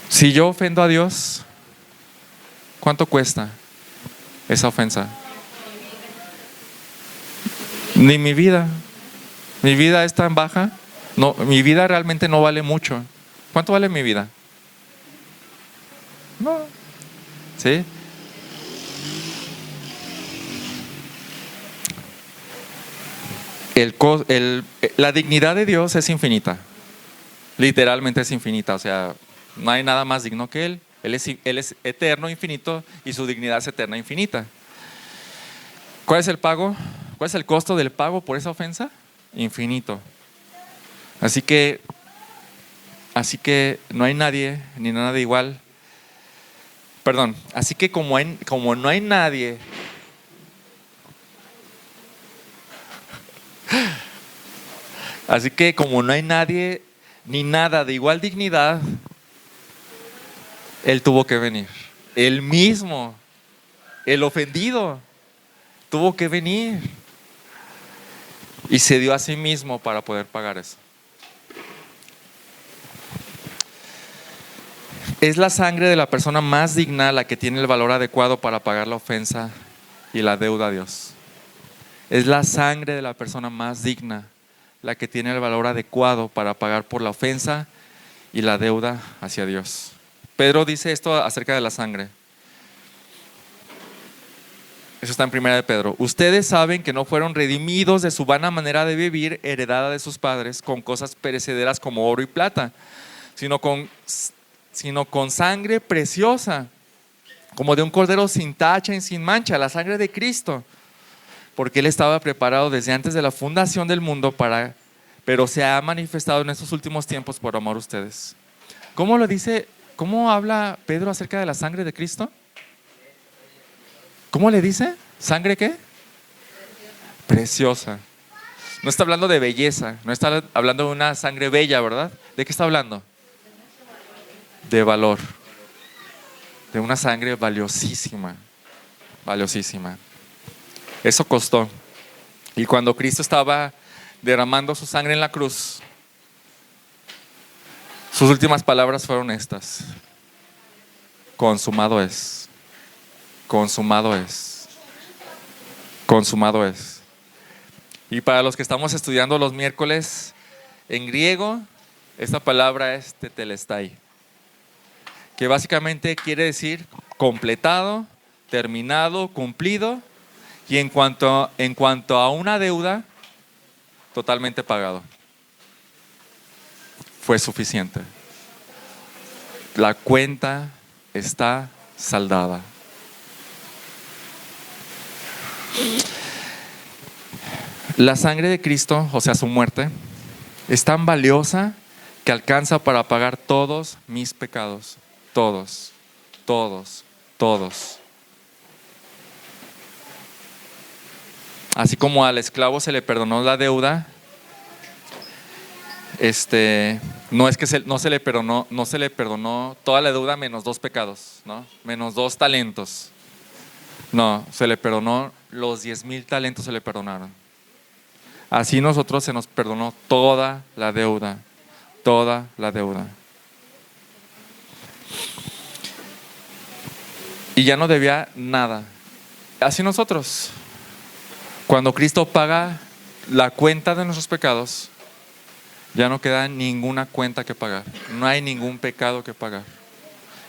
Si yo ofendo a Dios, ¿cuánto cuesta esa ofensa? Ni mi vida. Mi vida es tan baja. No, mi vida realmente no vale mucho. ¿Cuánto vale mi vida? No. ¿Sí? La dignidad de Dios es infinita. Literalmente es infinita. O sea, no hay nada más digno que Él. Él es eterno, infinito, y su dignidad es eterna, infinita. ¿Cuál es el pago? ¿Cuál es el costo del pago por esa ofensa? Infinito. Así que no hay nadie ni nada igual Perdón, así que como no hay nadie, así que como no hay nadie ni nada de igual dignidad, Él tuvo que venir. Él mismo, el ofendido, tuvo que venir. Y se dio a sí mismo para poder pagar eso. Es la sangre de la persona más digna la que tiene el valor adecuado para pagar la ofensa y la deuda a Dios. Es la sangre de la persona más digna la que tiene el valor adecuado para pagar por la ofensa y la deuda hacia Dios. Pedro dice esto acerca de la sangre. Eso está en 1 de Pedro. Ustedes saben que no fueron redimidos de su vana manera de vivir, heredada de sus padres, con cosas perecederas como oro y plata, sino con sangre preciosa, como de un cordero sin tacha y sin mancha, la sangre de Cristo. Porque Él estaba preparado desde antes de la fundación del mundo pero se ha manifestado en estos últimos tiempos por amor a ustedes. ¿Cómo lo dice? ¿Cómo habla Pedro acerca de la sangre de Cristo? ¿Cómo le dice? ¿Sangre qué? Preciosa. No está hablando de belleza, no está hablando de una sangre bella, ¿verdad? ¿De qué está hablando? De valor. De una sangre valiosísima. Valiosísima. Eso costó. Y cuando Cristo estaba derramando su sangre en la cruz, sus últimas palabras fueron estas: consumado es. Consumado es. Consumado es. Y para los que estamos estudiando los miércoles, en griego, esta palabra es tetelestai, que básicamente quiere decir completado, terminado, cumplido, y en cuanto a una deuda, totalmente pagado. Fue suficiente. La cuenta está saldada. La sangre de Cristo, o sea, su muerte, es tan valiosa que alcanza para pagar todos mis pecados. Todos, todos, todos. Así como al esclavo se le perdonó la deuda, no es que no se le perdonó toda la deuda menos 2 pecados, ¿no? Menos 2 talentos. No, se le perdonó los 10,000 talentos, se le perdonaron. Así nosotros se nos perdonó toda la deuda, toda la deuda. Y ya no debía nada. Así nosotros, cuando Cristo paga la cuenta de nuestros pecados, ya no queda ninguna cuenta que pagar. No hay ningún pecado que pagar.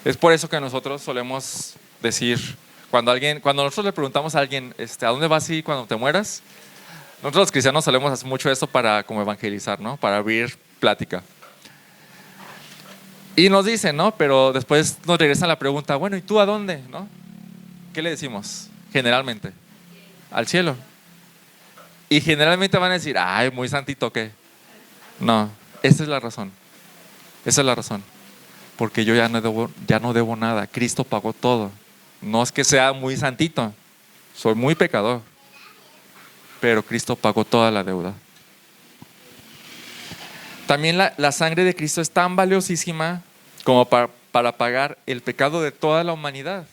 Es por eso que nosotros solemos decir, cuando nosotros le preguntamos a alguien, ¿a dónde vas a ir cuando te mueras? Nosotros los cristianos solemos hacer mucho eso para como evangelizar, ¿no? Para abrir plática. Y nos dicen, ¿no? Pero después nos regresan la pregunta, bueno, ¿y tú a dónde? ¿No? ¿Qué le decimos? Generalmente, al cielo. Y generalmente van a decir, ay, muy santito, ¿qué? No, esa es la razón. Esa es la razón. Porque yo ya no debo nada. Cristo pagó todo. No es que sea muy santito, soy muy pecador, pero Cristo pagó toda la deuda. También la sangre de Cristo es tan valiosísima como para pagar el pecado de toda la humanidad.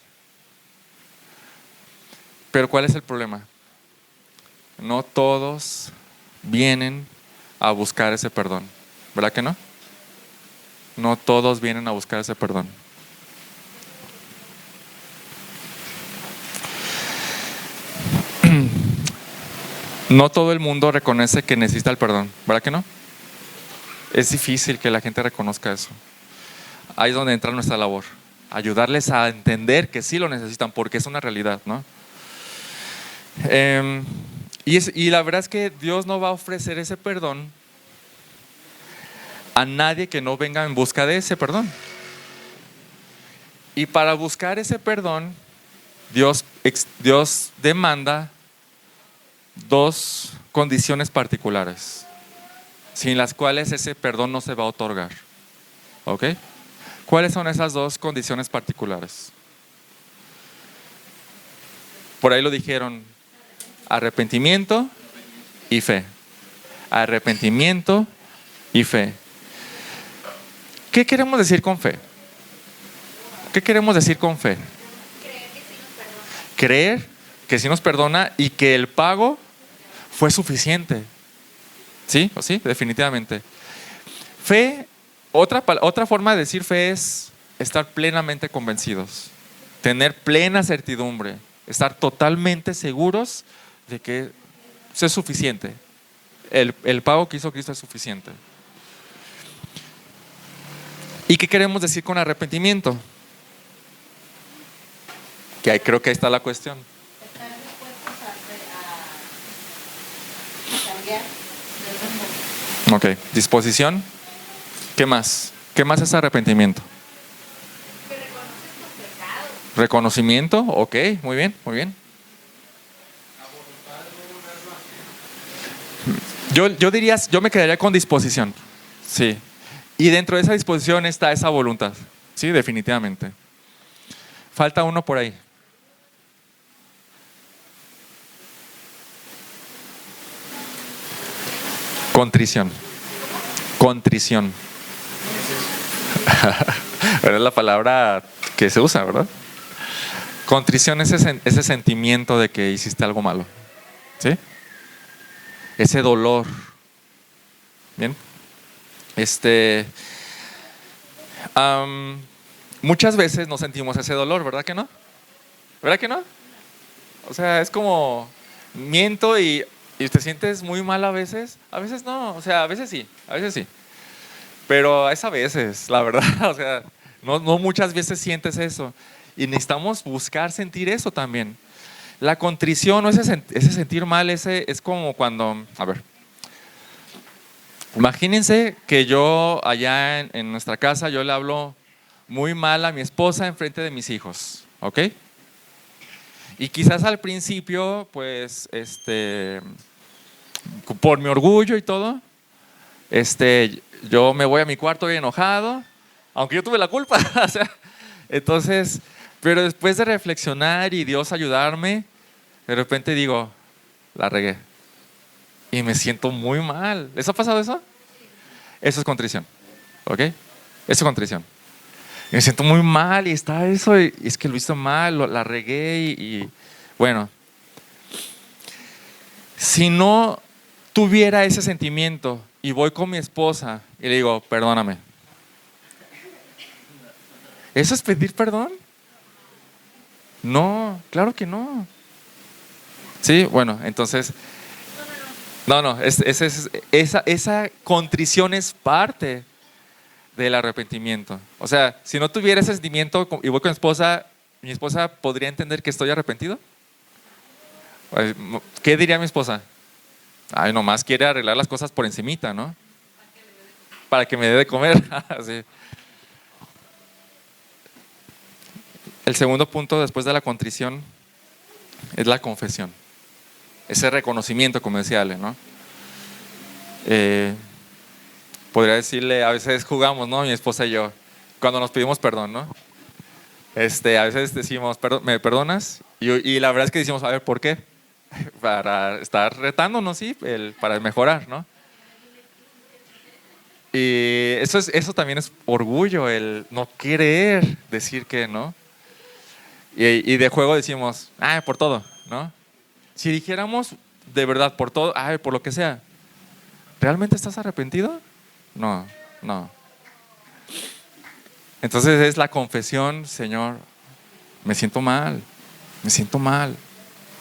Pero ¿cuál es el problema? No todos vienen a buscar ese perdón, ¿verdad que no? No todos vienen a buscar ese perdón. No todo el mundo reconoce que necesita el perdón, ¿verdad que no? Es difícil que la gente reconozca eso. Ahí es donde entra nuestra labor, ayudarles a entender que sí lo necesitan porque es una realidad, ¿no? Y la verdad es que Dios no va a ofrecer ese perdón a nadie que no venga en busca de ese perdón. Y para buscar ese perdón, Dios demanda 2 condiciones particulares, sin las cuales ese perdón no se va a otorgar. ¿Ok? ¿Cuáles son esas 2 condiciones particulares? Por ahí lo dijeron, arrepentimiento y fe. Arrepentimiento y fe. ¿Qué queremos decir con fe? ¿Qué queremos decir con fe? Creer que sí nos perdona y que el pago fue suficiente. ¿Sí? ¿O sí? Definitivamente. Fe, otra forma de decir fe es estar plenamente convencidos, tener plena certidumbre, estar totalmente seguros de que eso es suficiente. El pago que hizo Cristo es suficiente. ¿Y qué queremos decir con arrepentimiento? Que ahí, creo que ahí está la cuestión. Estar dispuestos a cambiar de rumbo. Ok, disposición. ¿Qué más? ¿Qué más es arrepentimiento? Que reconoces tus pecados. Reconocimiento, ok, muy bien, muy bien. Yo me quedaría con disposición, sí. Y dentro de esa disposición está esa voluntad, sí, definitivamente. Falta uno por ahí. Contrición. Contrición. Pero es la palabra que se usa, ¿verdad? Contrición es ese sentimiento de que hiciste algo malo, ¿sí? Ese dolor. Bien. Muchas veces no sentimos ese dolor, ¿verdad que no? ¿Verdad que no? O sea, es como miento y te sientes muy mal a veces no, o sea, a veces sí, pero es a veces, la verdad, o sea, no muchas veces sientes eso y necesitamos buscar sentir eso también. La contrición o ese sentir mal, es como cuando, a ver, imagínense que yo allá en nuestra casa, yo le hablo muy mal a mi esposa enfrente de mis hijos, ¿ok? Y quizás al principio, pues, por mi orgullo y todo, yo me voy a mi cuarto bien enojado, aunque yo tuve la culpa, o sea, entonces, pero después de reflexionar y Dios ayudarme, de repente digo, la regué. Y me siento muy mal. ¿Les ha pasado eso? Eso es contrición, ¿ok? Eso es contrición. Y me siento muy mal y está eso, y es que lo hice mal, la regué y bueno. Si no tuviera ese sentimiento y voy con mi esposa y le digo, perdóname, ¿eso es pedir perdón? No, claro que no. Sí, bueno, entonces, no, esa contrición es parte del arrepentimiento. O sea, si no tuviera ese sentimiento y voy con mi esposa podría entender que estoy arrepentido. ¿Qué diría mi esposa? Ay, nomás quiere arreglar las cosas por encimita, ¿no? Para que me dé de comer. Sí. El segundo punto después de la contrición es la confesión. Ese reconocimiento, como decía Ale, ¿no? Podría decirle, a veces jugamos, ¿no? Mi esposa y yo, cuando nos pedimos perdón, ¿no? A veces decimos, ¿me perdonas? Y la verdad es que decimos, a ver, ¿por qué? Para estar retándonos, sí, para mejorar, ¿no? Y eso también es orgullo, el no querer decir que no. Y de juego decimos, por todo, ¿no? Si dijéramos de verdad por todo, por lo que sea, ¿realmente estás arrepentido? No. Entonces es la confesión, Señor, me siento mal,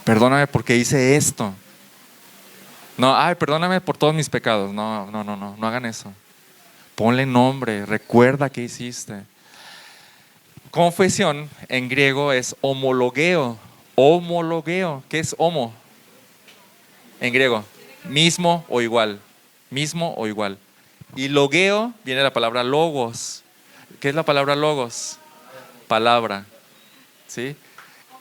perdóname porque hice esto. No, perdóname por todos mis pecados. No hagan eso. Ponle nombre, recuerda qué hiciste. Confesión en griego es homologeo. Homologeo, ¿qué es homo? En griego, mismo o igual. Y logeo viene de la palabra logos. ¿Qué es la palabra logos? Palabra. ¿Sí?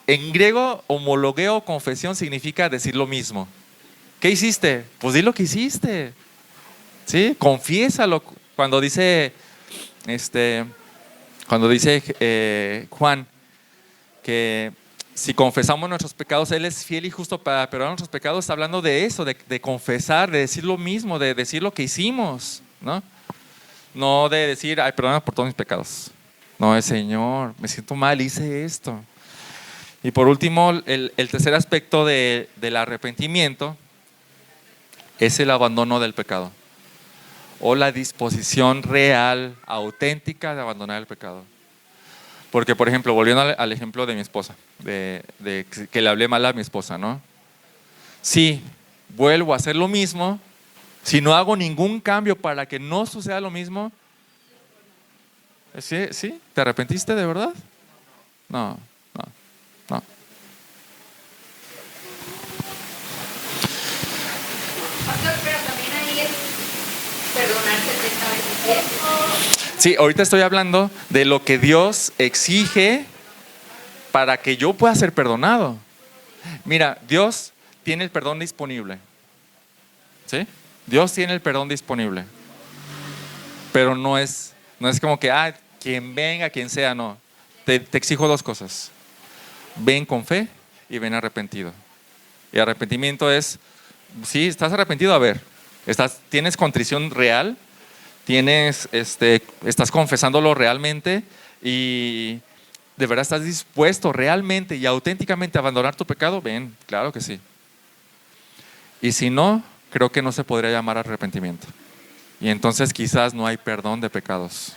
En griego, homologeo, confesión significa decir lo mismo. ¿Qué hiciste? Pues di lo que hiciste. ¿Sí? Confiésalo. Cuando dice Juan que si confesamos nuestros pecados, Él es fiel y justo para perdonar nuestros pecados. Está hablando de eso, de confesar, de decir lo mismo, de decir lo que hicimos, ¿no? No de decir, ay, perdona por todos mis pecados. No, es Señor, me siento mal, hice esto. Y por último, el tercer aspecto del arrepentimiento es el abandono del pecado, o la disposición real, auténtica de abandonar el pecado. Porque, por ejemplo, volviendo al ejemplo de mi esposa, de que le hablé mal a mi esposa, ¿no? Si vuelvo a hacer lo mismo, si no hago ningún cambio para que no suceda lo mismo, ¿sí? ¿Sí? ¿Te arrepentiste de verdad? No. Pastor, pero también ahí es perdonar 70 veces 7. Sí, ahorita estoy hablando de lo que Dios exige para que yo pueda ser perdonado. Mira, Dios tiene el perdón disponible. ¿Sí? Dios tiene el perdón disponible. Pero no es como que, quien venga, quien sea, no. Te exijo dos cosas. Ven con fe y ven arrepentido. Y arrepentimiento es, sí, estás arrepentido, a ver, tienes contrición real, estás confesándolo realmente y de verdad estás dispuesto realmente y auténticamente a abandonar tu pecado. Ven, claro que sí. Y si no, creo que no se podría llamar arrepentimiento. Y entonces quizás no hay perdón de pecados.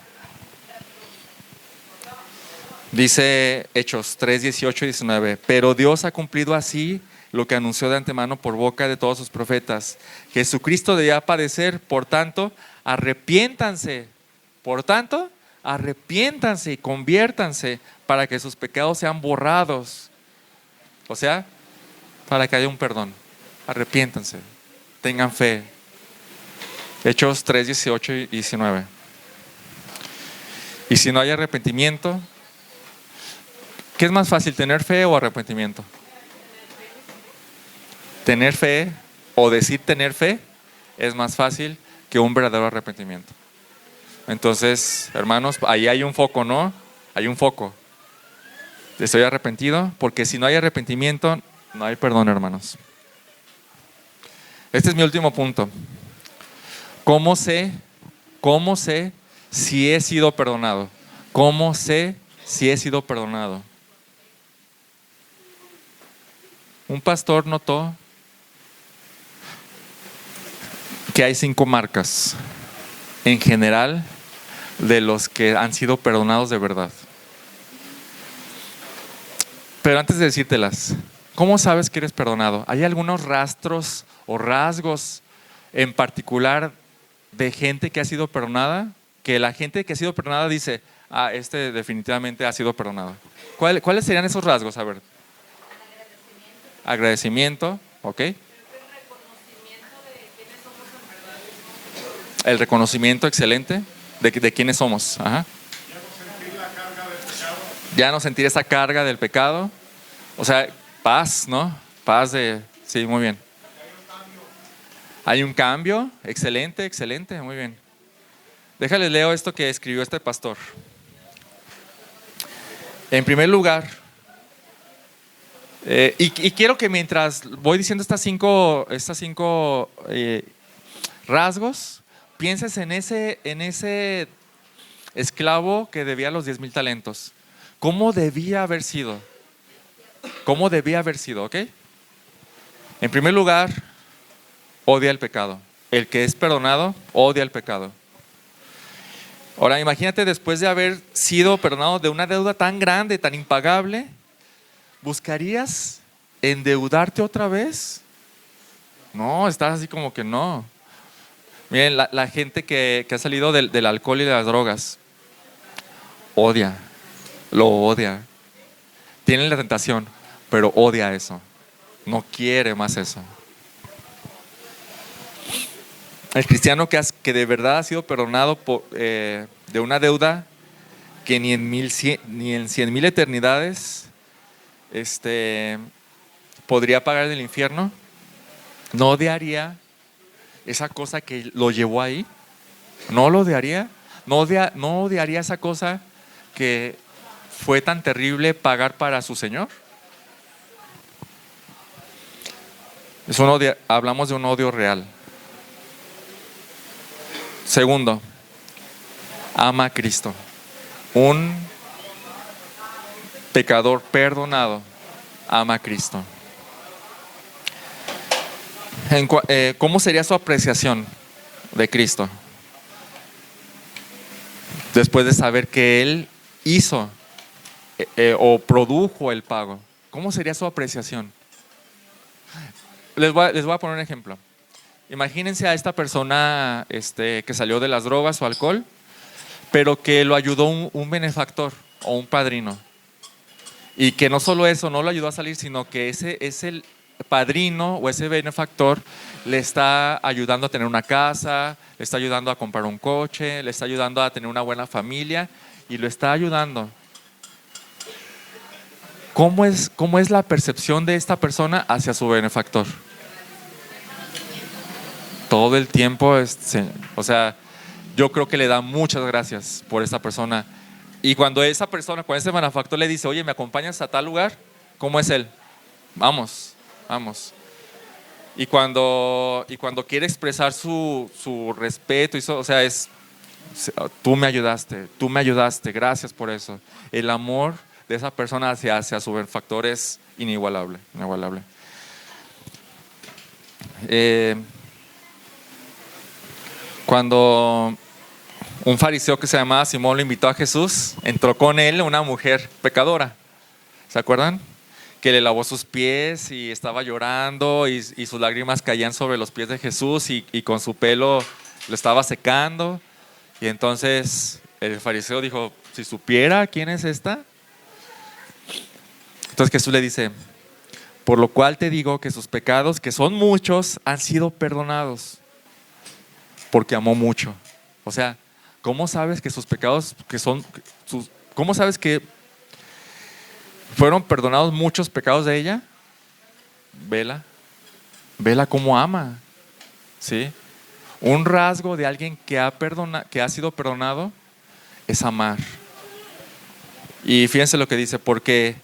Dice Hechos 3, 18 y 19, pero Dios ha cumplido así lo que anunció de antemano por boca de todos sus profetas. Jesucristo debía padecer, por tanto, arrepiéntanse. Por tanto, arrepiéntanse y conviértanse para que sus pecados sean borrados. O sea, para que haya un perdón. Arrepiéntanse, tengan fe. Hechos 3, 18 y 19. Y si no hay arrepentimiento, ¿qué es más fácil, tener fe o arrepentimiento? Tener fe o decir tener fe es más fácil que un verdadero arrepentimiento. Entonces, hermanos, ahí hay un foco, ¿no? Hay un foco. Estoy arrepentido, porque si no hay arrepentimiento, no hay perdón, hermanos. Este es mi último punto. ¿Cómo sé si he sido perdonado? ¿Cómo sé si he sido perdonado? Un pastor notó que hay 5 marcas en general de los que han sido perdonados de verdad. Pero antes de decírtelas, ¿cómo sabes que eres perdonado? ¿Hay algunos rastros o rasgos en particular de gente que ha sido perdonada? Que la gente que ha sido perdonada dice, este definitivamente ha sido perdonado. ¿Cuáles serían esos rasgos? A ver. Agradecimiento, ok. El reconocimiento, excelente, de quiénes somos. Ajá. Ya no sentir esa carga del pecado. O sea, paz, ¿no? Paz sí, muy bien. Hay un cambio, excelente, muy bien. Déjales leo esto que escribió este pastor. En primer lugar, y quiero que mientras voy diciendo estas cinco rasgos, pienses en ese esclavo que debía los 10,000 talentos. ¿Cómo debía haber sido? ¿Ok? En primer lugar, odia el pecado. El que es perdonado, odia el pecado. Ahora, imagínate después de haber sido perdonado de una deuda tan grande, tan impagable, ¿buscarías endeudarte otra vez? No, estás así como que no. Miren, la gente que ha salido del alcohol y de las drogas, lo odia. Tiene la tentación, pero odia eso. No quiere más eso. El cristiano que de verdad ha sido perdonado de una deuda que ni en 100,000 eternidades podría pagar del infierno, no odiaría esa cosa que lo llevó ahí. No lo odiaría. No odiaría esa cosa que fue tan terrible pagar para su Señor. Hablamos de un odio real. Segundo, ama a Cristo. Un pecador perdonado ama a Cristo. ¿Cómo sería su apreciación de Cristo? Después de saber que Él hizo o produjo el pago. ¿Cómo sería su apreciación? Les voy a poner un ejemplo. Imagínense a esta persona que salió de las drogas o alcohol, pero que lo ayudó un benefactor o un padrino. Y que no solo eso, no lo ayudó a salir, sino que ese padrino o ese benefactor le está ayudando a tener una casa, le está ayudando a comprar un coche, le está ayudando a tener una buena familia y lo está ayudando. ¿Cómo es la percepción de esta persona hacia su benefactor? Todo el tiempo, o sea, yo creo que le da muchas gracias por esta persona. Y cuando ese benefactor le dice, oye, ¿me acompañas a tal lugar? ¿Cómo es él? Vamos. Y cuando quiere expresar su respeto, o sea, tú me ayudaste, gracias por eso. El amor de esa persona hacia su benefactor es inigualable. Cuando un fariseo que se llamaba Simón lo invitó a Jesús, entró con él una mujer pecadora. ¿Se acuerdan? Que le lavó sus pies y estaba llorando y sus lágrimas caían sobre los pies de Jesús y con su pelo lo estaba secando. Y entonces el fariseo dijo, si supiera quién es esta. Entonces Jesús le dice, por lo cual te digo que sus pecados, que son muchos, han sido perdonados, porque amó mucho. O sea, ¿cómo sabes que sus pecados, cómo sabes que fueron perdonados muchos pecados de ella? Vela cómo ama, ¿sí? Un rasgo de alguien que ha sido perdonado es amar. Y fíjense lo que dice, porque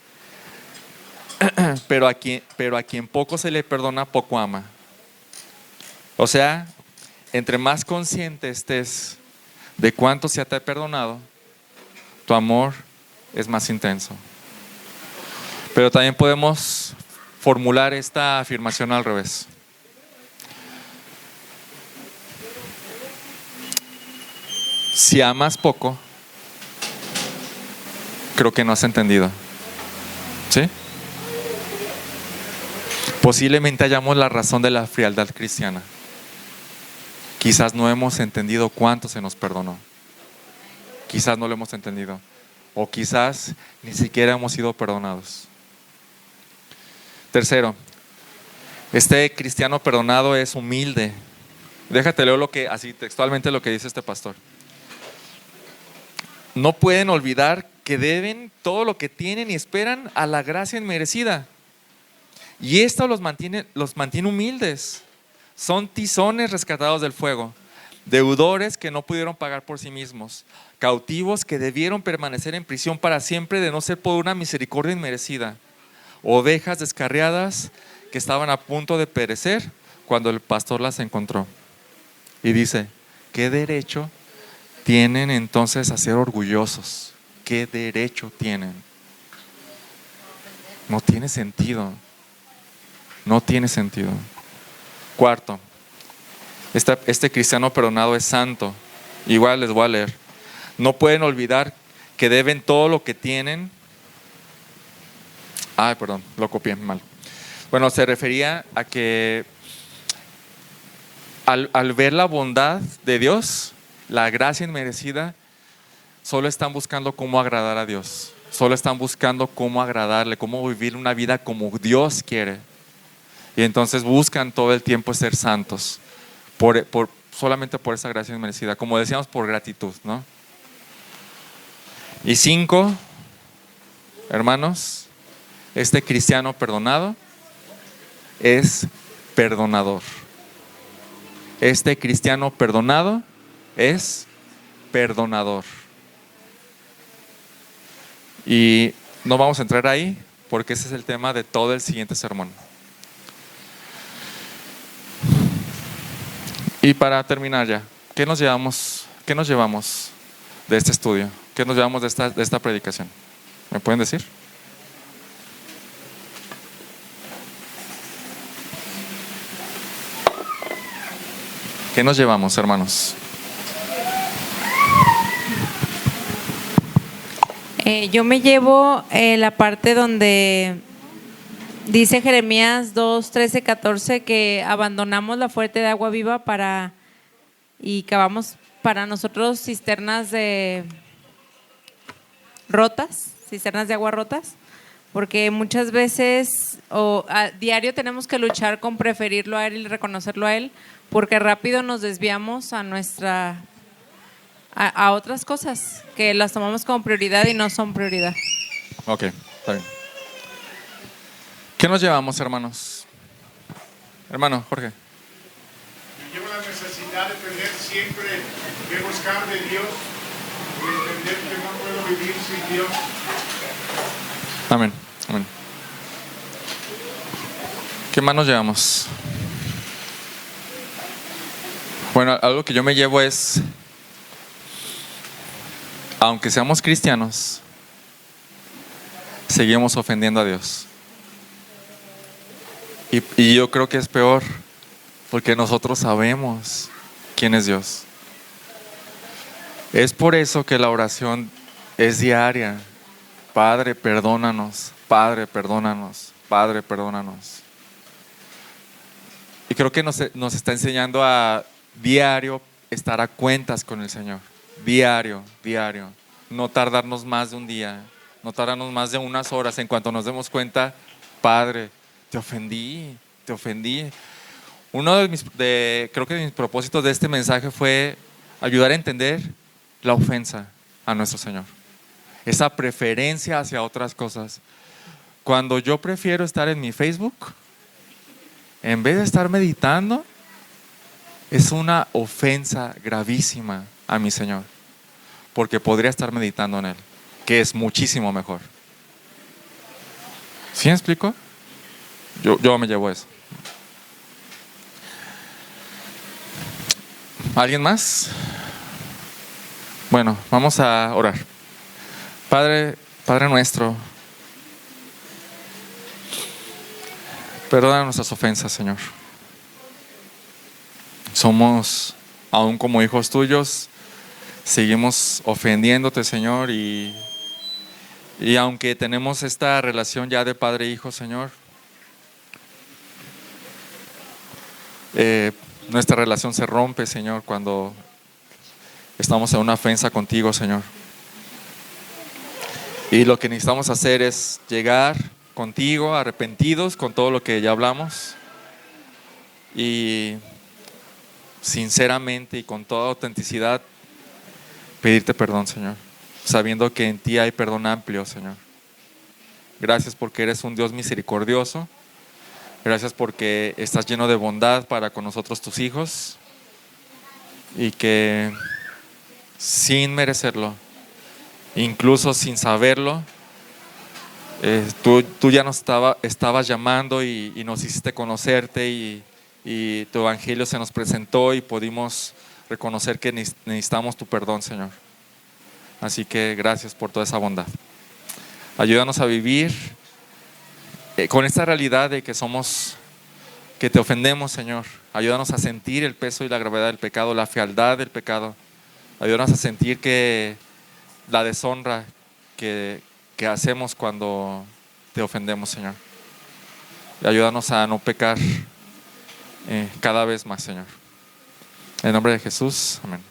pero a quien poco se le perdona, poco ama. O sea, entre más consciente estés de cuánto se te ha perdonado, tu amor es más intenso. Pero también podemos formular esta afirmación al revés. Si amas poco, creo que no has entendido. ¿Sí? Posiblemente hallamos la razón de la frialdad cristiana. Quizás no hemos entendido cuánto se nos perdonó. Quizás no lo hemos entendido. O quizás ni siquiera hemos sido perdonados. Tercero, este cristiano perdonado es humilde. Déjate leo así textualmente lo que dice este pastor. No pueden olvidar que deben todo lo que tienen y esperan a la gracia inmerecida. Y esto los mantiene humildes. Son tizones rescatados del fuego, deudores que no pudieron pagar por sí mismos, cautivos que debieron permanecer en prisión para siempre de no ser por una misericordia inmerecida, ovejas descarriadas que estaban a punto de perecer cuando el pastor las encontró. Y dice, ¿qué derecho tienen entonces a ser orgullosos? ¿Qué derecho tienen? No tiene sentido. No tiene sentido. Cuarto, este cristiano perdonado es santo. Igual les voy a leer. No pueden olvidar que deben todo lo que tienen. Perdón, lo copié mal. Bueno, se refería a que al ver la bondad de Dios, la gracia inmerecida, solo están buscando cómo agradar a Dios. Solo están buscando cómo agradarle, cómo vivir una vida como Dios quiere. Y entonces buscan todo el tiempo ser santos, solamente por esa gracia inmerecida, como decíamos, por gratitud, ¿no? Y 5, hermanos, este cristiano perdonado es perdonador. Este cristiano perdonado es perdonador. Y no vamos a entrar ahí porque ese es el tema de todo el siguiente sermón. Y para terminar ya, ¿qué nos llevamos de este estudio? ¿Qué nos llevamos de esta predicación? ¿Me pueden decir? ¿Qué nos llevamos, hermanos? Yo me llevo la parte donde dice Jeremías 2, 13, 14 que abandonamos la fuente de agua viva y cavamos para nosotros cisternas cisternas de agua rotas, porque muchas veces a diario tenemos que luchar con preferirlo a Él y reconocerlo a Él, porque rápido nos desviamos a otras cosas que las tomamos como prioridad y no son prioridad. Ok, está bien. ¿Qué nos llevamos, hermanos? Hermano Jorge. Me llevo la necesidad de tener siempre que buscar de Dios y entender que no puedo vivir sin Dios. Amén, amén. ¿Qué más nos llevamos? Bueno, algo que yo me llevo es, aunque seamos cristianos, seguimos ofendiendo a Dios. Y yo creo que es peor, porque nosotros sabemos quién es Dios. Es por eso que la oración es diaria. Padre, perdónanos. Padre, perdónanos. Padre, perdónanos. Y creo que nos está enseñando a diario estar a cuentas con el Señor. Diario. No tardarnos más de un día. No tardarnos más de unas horas. En cuanto nos demos cuenta, Padre, te ofendí. Uno creo que de mis propósitos de este mensaje fue ayudar a entender la ofensa a nuestro Señor. Esa preferencia hacia otras cosas. Cuando yo prefiero estar en mi Facebook, en vez de estar meditando, es una ofensa gravísima a mi Señor, porque podría estar meditando en Él, que es muchísimo mejor. ¿Sí me explico? Yo me llevo eso. ¿Alguien más? Bueno, vamos a orar. Padre nuestro, perdona nuestras ofensas, Señor. Somos, aún como hijos tuyos, seguimos ofendiéndote, Señor, y aunque tenemos esta relación ya de padre e hijo, Señor, nuestra relación se rompe, Señor, cuando estamos en una ofensa contigo, Señor. Y lo que necesitamos hacer es llegar contigo arrepentidos con todo lo que ya hablamos y sinceramente y con toda autenticidad pedirte perdón, Señor, sabiendo que en ti hay perdón amplio, Señor. Gracias porque eres un Dios misericordioso. Gracias porque estás lleno de bondad para con nosotros, tus hijos, y que sin merecerlo, incluso sin saberlo, tú ya nos estabas llamando y nos hiciste conocerte y tu evangelio se nos presentó y pudimos reconocer que necesitamos tu perdón, Señor. Así que gracias por toda esa bondad. Ayúdanos a vivir con esta realidad de que te ofendemos, Señor. Ayúdanos a sentir el peso y la gravedad del pecado, la fealdad del pecado. Ayúdanos a sentir que la deshonra que hacemos cuando te ofendemos, Señor. Y ayúdanos a no pecar cada vez más, Señor. En el nombre de Jesús, amén.